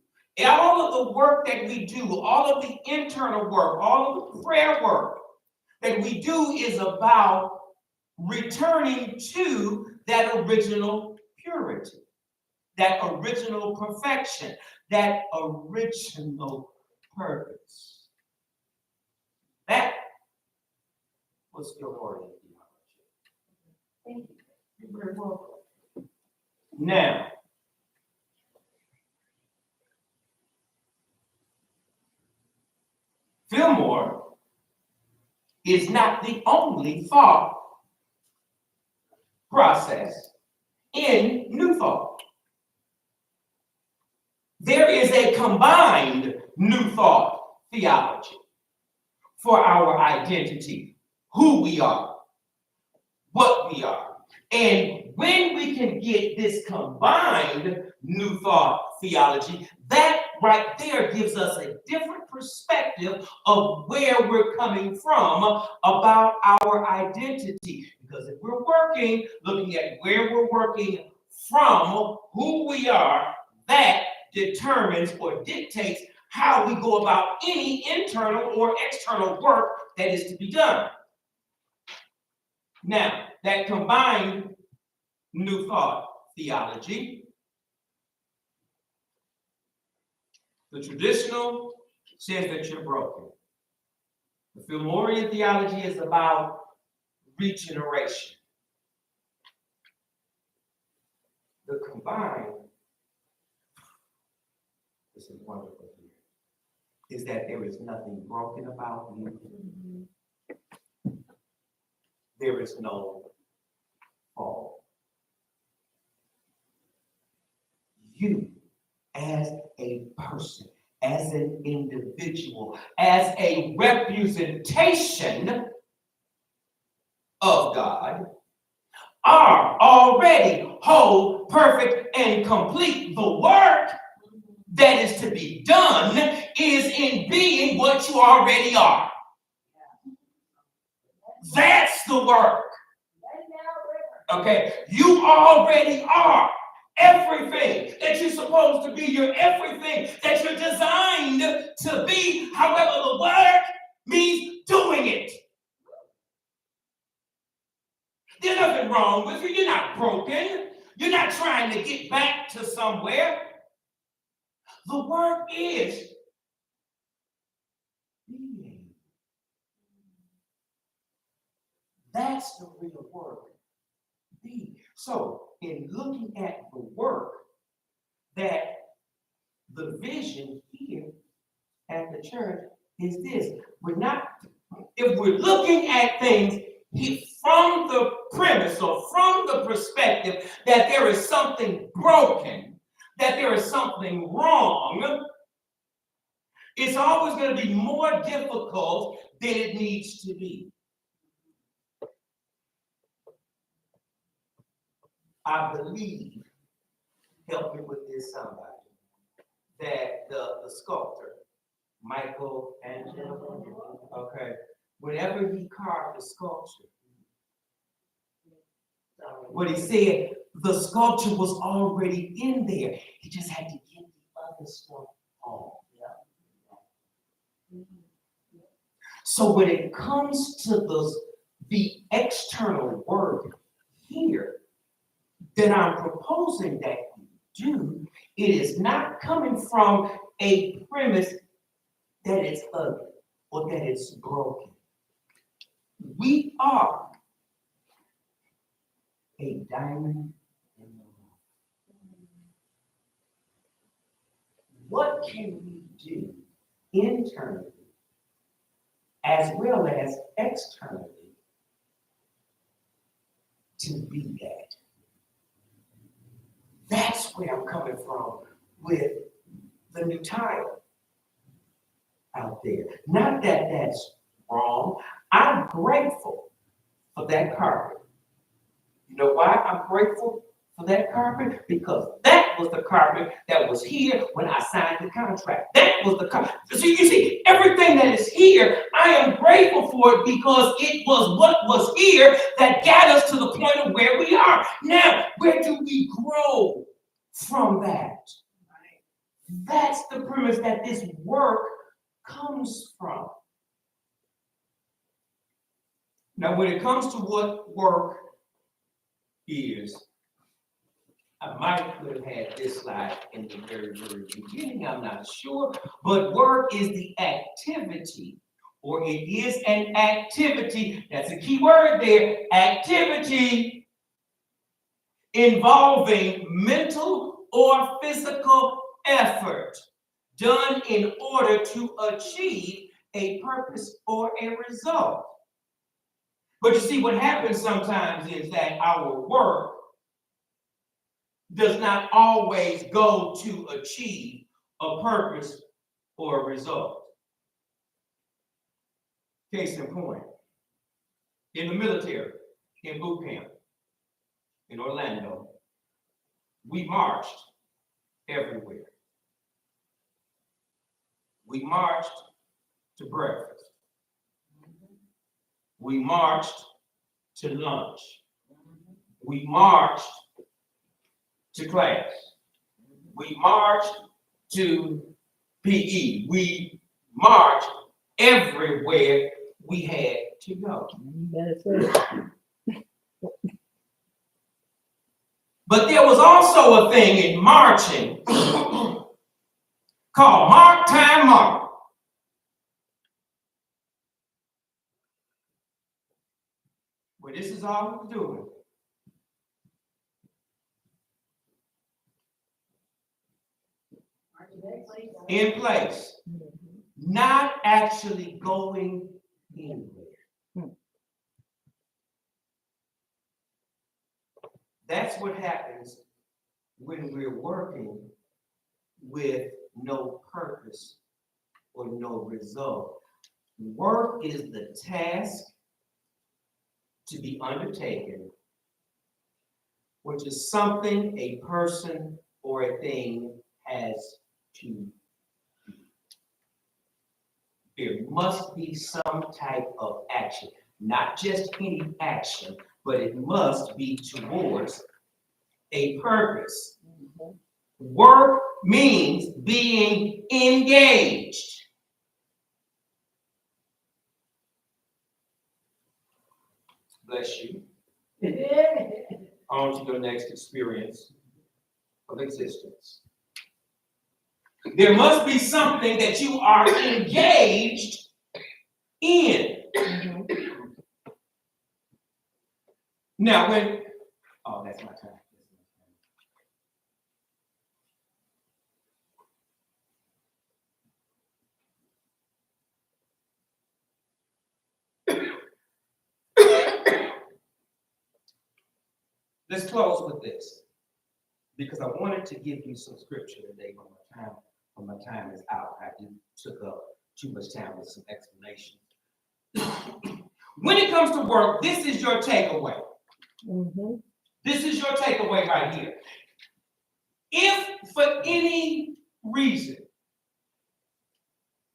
S8: all of the work that we do, all of the internal work, all of the prayer work that we do is about returning to that original purity, that original perfection, that original purpose. That was Fillmorian theology.
S2: Thank you. You're very welcome.
S8: Now, Fillmore is not the only thought process in New Thought. There is a combined New Thought theology for our identity, who we are, what we are. And when we can get this combined New Thought theology, that right there gives us a different perspective of where we're coming from about our identity. Because if we're working, looking at where we're working from, who we are, that determines or dictates how we go about any internal or external work that is to be done. Now, that combined New Thought theology, the traditional says that you're broken. The Fillmorian theology is about regeneration. The combined, this is wonderful here, is that there is nothing broken about you. There is no fall. You, as a person, as an individual, as a representation of God are already whole, perfect, and complete. The work that is to be done is in being what you already are. That's the work. Okay, you already are everything that you're supposed to be. You're everything that you're designed to be. However, the work means doing it. There's nothing wrong with you. You're not broken. You're not trying to get back to somewhere. The work is being. That's the real work. Be. So, in looking at the work, that the vision here at the church is this. If we're looking at things from the premise or from the perspective that there is something broken, that there is something wrong, it's always going to be more difficult than it needs to be. I believe, help me with this somebody, that the sculptor, Michelangelo, okay, whenever he carved the sculpture, what he said, the sculpture was already in there. He just had to get the other stuff on. So when it comes to the external work here, that I'm proposing that you do, it is not coming from a premise that it's ugly or that it's broken. We are a diamond in the rough. What can we do internally as well as externally to be that? That's where I'm coming from with the new tile out there. Not that that's wrong. I'm grateful for that carpet. You know why I'm grateful for that carpet? Because that was the carpet that was here when I signed the contract. That was the carpet. So you see, everything that is here, I am grateful for it because it was what was here that got us to the point of where we are. Now, where do we grow from that? That's the premise that this work comes from. Now, when it comes to what work is, I might could have had this slide in the very, very beginning, I'm not sure, but work is the activity, or it is an activity, that's a key word there, activity involving mental or physical effort done in order to achieve a purpose or a result. But you see, what happens sometimes is that our work does not always go to achieve a purpose or a result. Case in point, in the military, in boot camp, in Orlando, we marched everywhere. We marched to breakfast. We marched to lunch. We marched to class. We marched to PE. We marched everywhere we had to go. But there was also a thing in marching called mark time march. Well, this is all we're doing. In place. Not actually going anywhere. That's what happens when we're working with no purpose or no result. Work is the task to be undertaken, which is something a person or a thing has to do. There must be some type of action, not just any action, but it must be towards a purpose. Work means being engaged. Bless you. On to your next experience of existence. There must be something that you are engaged in. Now, that's my time. Let's close with this, because I wanted to give you some scripture today, but my time is out. I took up too much time with some explanation. When it comes to work, this is your takeaway. This is your takeaway right here. If for any reason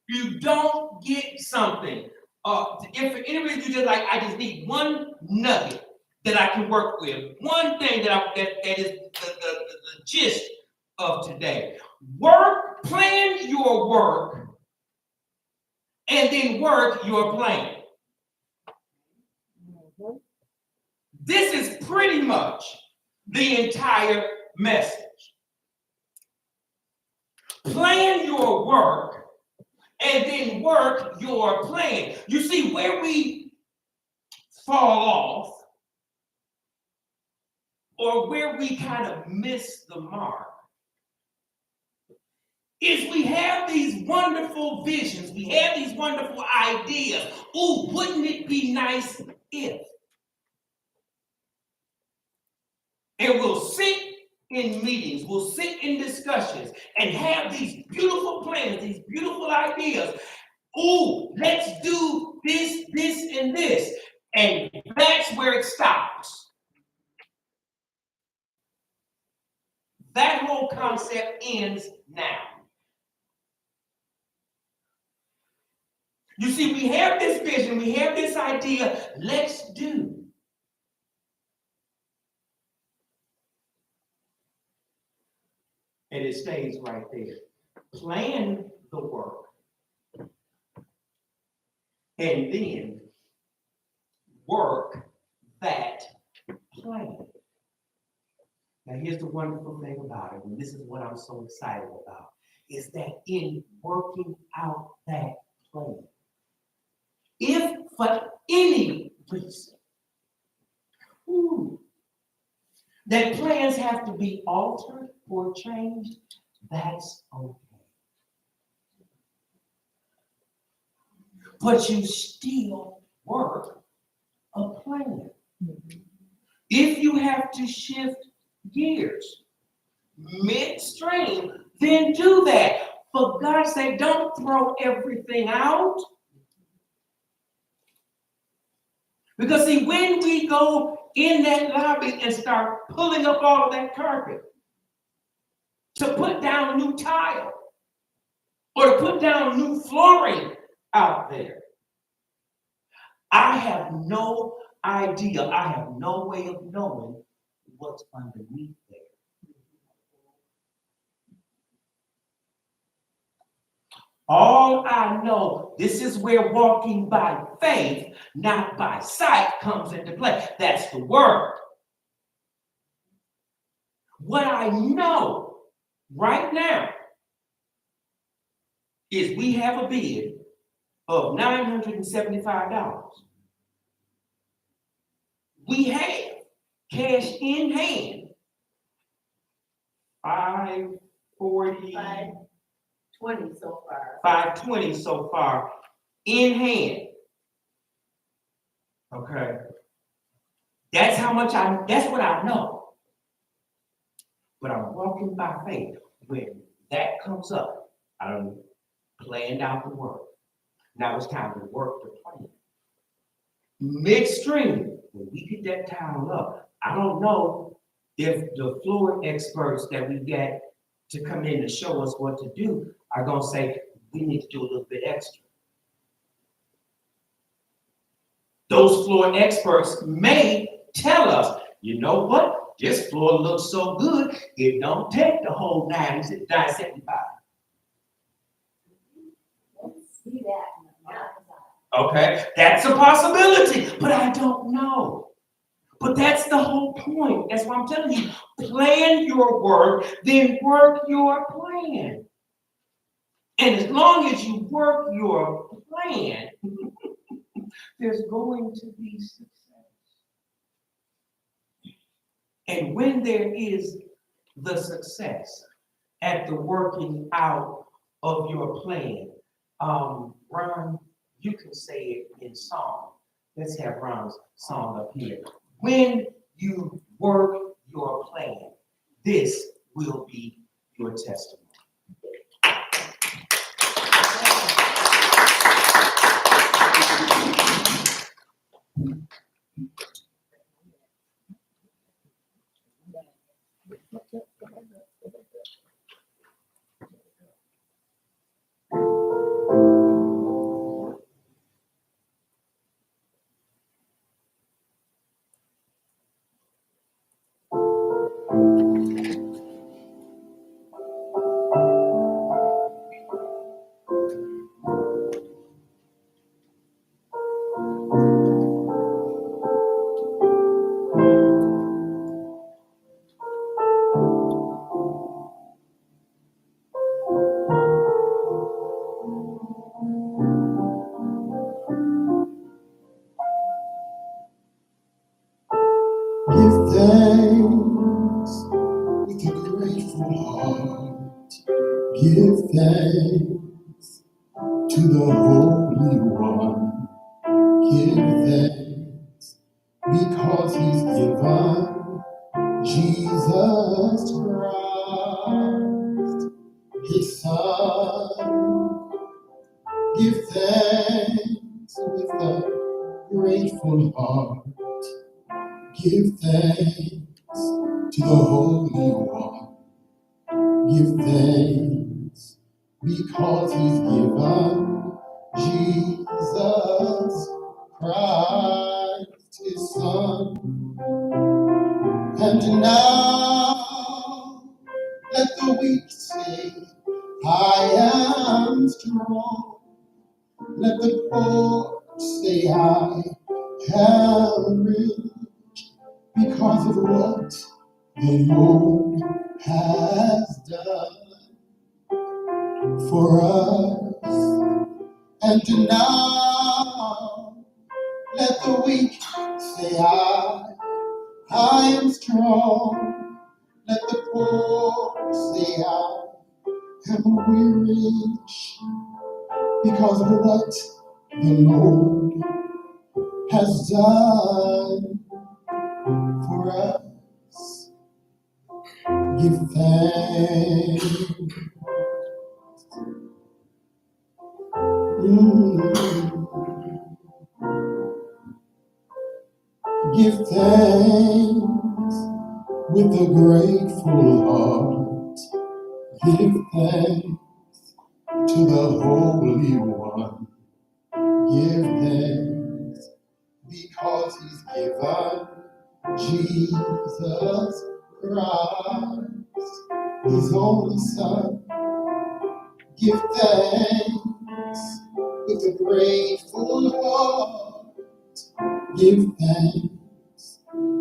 S8: you don't get something, if for any reason you just like, I just need one nugget that I can work with, one thing that is the gist of today. Plan your work, and then work your plan. This is pretty much the entire message. Plan your work, and then work your plan. You see, where we fall off, or where we kind of miss the mark, is we have these wonderful visions, we have these wonderful ideas. Ooh, wouldn't it be nice if? And we'll sit in meetings, we'll sit in discussions and have these beautiful plans, these beautiful ideas. Ooh, let's do this, this, and this. And that's where it stops. That whole concept ends now. You see, we have this vision, we have this idea, let's do. And it stays right there. Plan the work. And then work that plan. Now, here's the wonderful thing about it, and this is what I'm so excited about, is that in working out that plan, if for any reason that plans have to be altered or changed, that's okay. But you still work a plan. If you have to shift gears midstream, then do that. For God's sake, don't throw everything out. Because see, when we go in that lobby and start pulling up all of that carpet to put down new tile or to put down new flooring out there, I have no idea, I have no way of knowing what's underneath there. All I know, this is where walking by faith, not by sight, comes into play. That's the word. What I know right now is we have a bid of $975. We have cash in hand, $520 so far. $520 so far in hand. Okay. That's how much that's what I know. But I'm walking by faith. When that comes up, I done planned out the work. Now it's time to work the plan. Midstream, when we get that tile up, I don't know if the floor experts that we get to come in to show us what to do are gonna say, we need to do a little bit extra. Those floor experts may tell us, you know what, this floor looks so good, it don't take the whole 975.
S2: Let's see that.
S8: Okay, that's a possibility, but I don't know. But that's the whole point. That's why I'm telling you, plan your work, then work your plan. And as long as you work your plan, there's going to be success. And when there is the success at the working out of your plan, Ron, you can say it in song. Let's have Ron's song up here. When you work your plan, this will be your testimony.
S4: Give thanks with a grateful heart. Give thanks to the Holy One. Give thanks because He's given Jesus Christ, His Son. Give thanks with a grateful heart. Give thanks to the Holy One. Give thanks because He's given Jesus Christ, His Son. And now let the weak say, I am strong. Let the poor say, I am rich because of what the Lord has done for us. And now let the weak say, I am strong. Let the poor say, I am rich because of what the Lord has done for us. Give thanks. Give thanks with a grateful heart. Give thanks to the Holy One. Give thanks because He's given Jesus Christ, His only Son. Give thanks with a grateful heart. Give thanks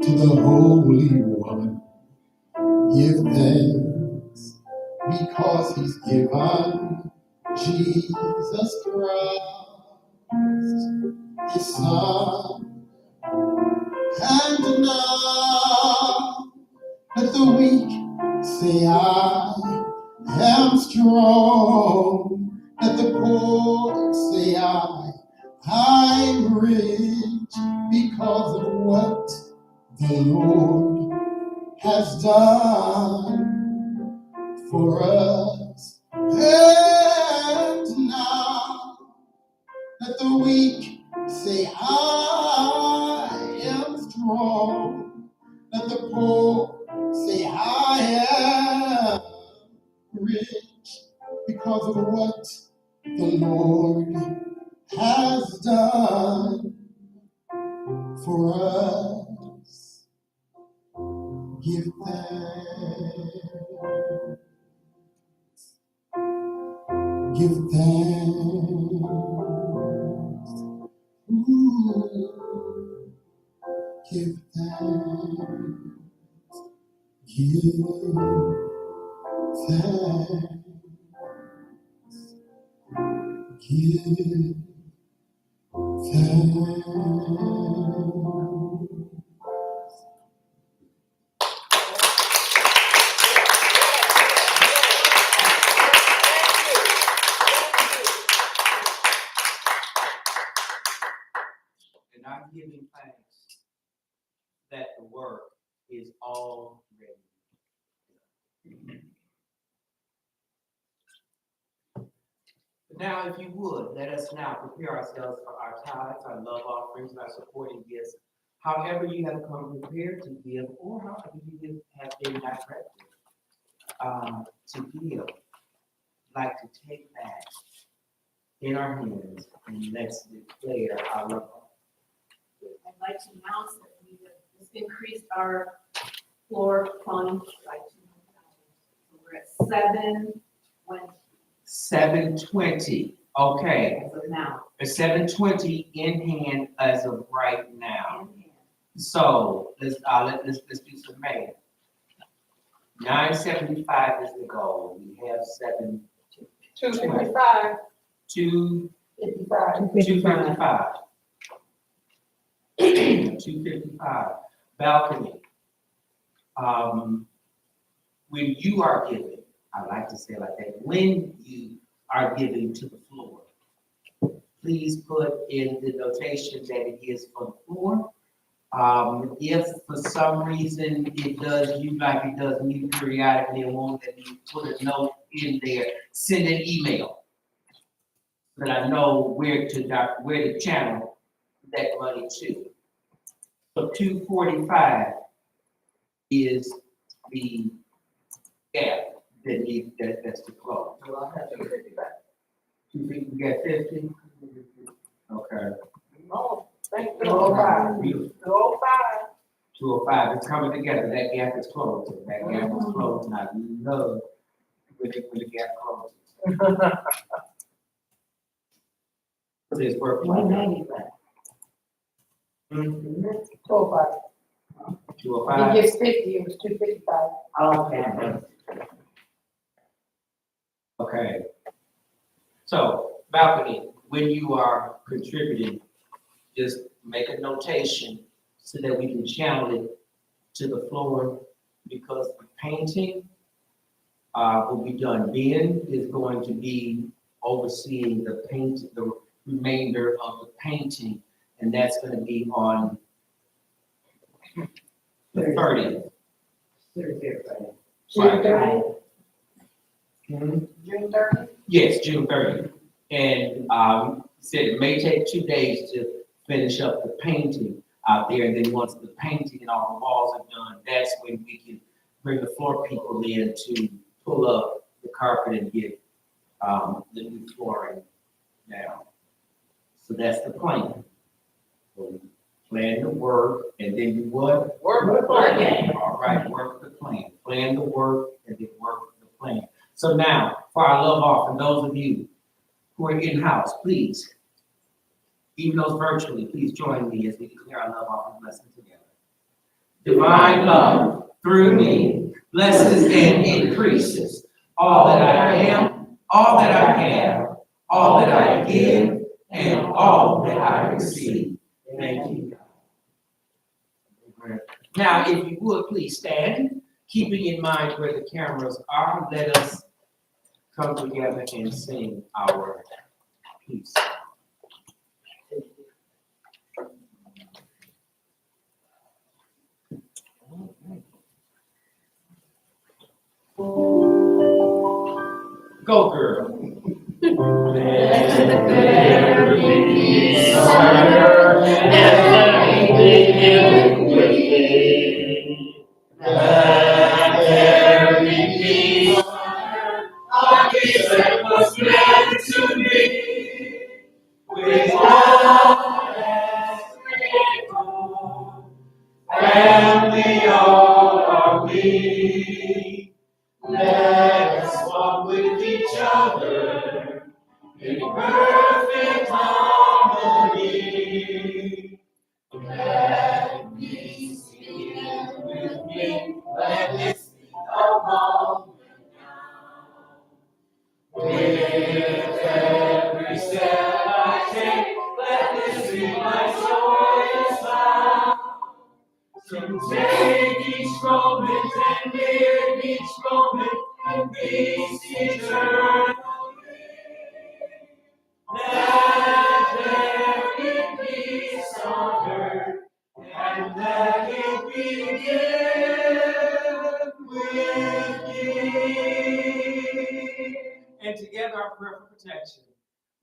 S4: to the Holy One. Give thanks because He's given Jesus Christ, His Son. And now let the weak say, I am strong. Let the poor say, I'm rich because of what the Lord has done for us. And now let the weak say, I am strong. because of what the Lord has done for us. Give thanks. Give thanks. Ooh, give thanks. Give thanks. Give thanks.
S8: And I'm giving thanks that the work is already done. Now, if you would, let us now prepare ourselves for our tithes, our love offerings, our supporting gifts. However you have come prepared to give, or however you have been directed to give, like to take back in our hands and let's declare our love offering.
S1: I'd like to announce that we have just increased our floor fund by $200. We're at $720
S8: $720. Okay,
S1: as of now.
S8: it's $720 in hand as of right now.
S1: In hand.
S8: So let's do some math. 975 is the goal. We have
S6: 255.
S8: 255. 255. Balcony. When you are giving, I like to say it like that, when you are giving to the floor, please put in the notation that it is for the floor. If for some reason it does you like it does me periodically and won't let me put a note in there, send an email so that I know where to channel that money to. So 245 is the gap that's to close.
S6: So I have 255.
S8: 250, we got 50? Okay.
S6: Oh, thank you. 205. 205.
S8: 205, it's coming together, that gap is closed. That gap is closed, now you know when the gap closes. It's worth like that.
S6: 205.
S8: 205.
S6: He gets 50, it was 255.
S8: Okay. Okay. So, balcony, when you are contributing, just make a notation so that we can channel it to the floor, because the painting will be done. Ben is going to be overseeing the remainder of the painting, and that's going to be on the 30th.
S6: June 30th?
S8: Yes, June 30th. And said it may take 2 days to finish up the painting out there. And then once the painting and all the walls are done, that's when we can bring the floor people in to pull up the carpet and get the new flooring down. So that's the plan. So plan the work and then do what?
S6: Work the plan.
S8: All right, work the plan. Plan the work and then work the plan. So now, for our love offering, those of you who are in-house, please, even those virtually, please join me as we declare our love offering blessing together. Divine love, through me, blesses and increases all that I am, all that I have, all that I give, and all that I receive. Thank you. Now, if you would, please stand, keeping in mind where the cameras are. Let us come together and sing our piece. Go, girl. Let there be peace on earth as we live with thee. Let there be peace on earth, our peace and
S9: was meant to be. With all that's grateful, family all are we. Let us walk with each other in perfect harmony. Let me sing with me, let this be a moment now. With every step I take, let this be my joyous vow. To take each moment and live each moment in peace eternally. Let there be peace on earth, and let it begin with me.
S8: And together our prayer for protection.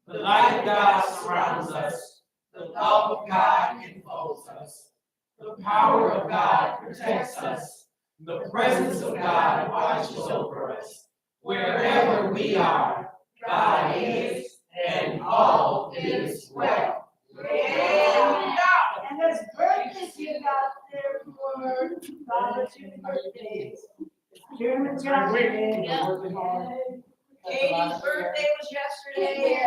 S8: The light of God surrounds us. The love of God enfolds us. The power of God protects us. The presence of God watches over us. Wherever we are, God is, and all is well.
S2: And there's birthdays you got there for volunteer birthdays. Chairman Johnson.
S3: We're working hard.
S1: Katie's birthday was yesterday.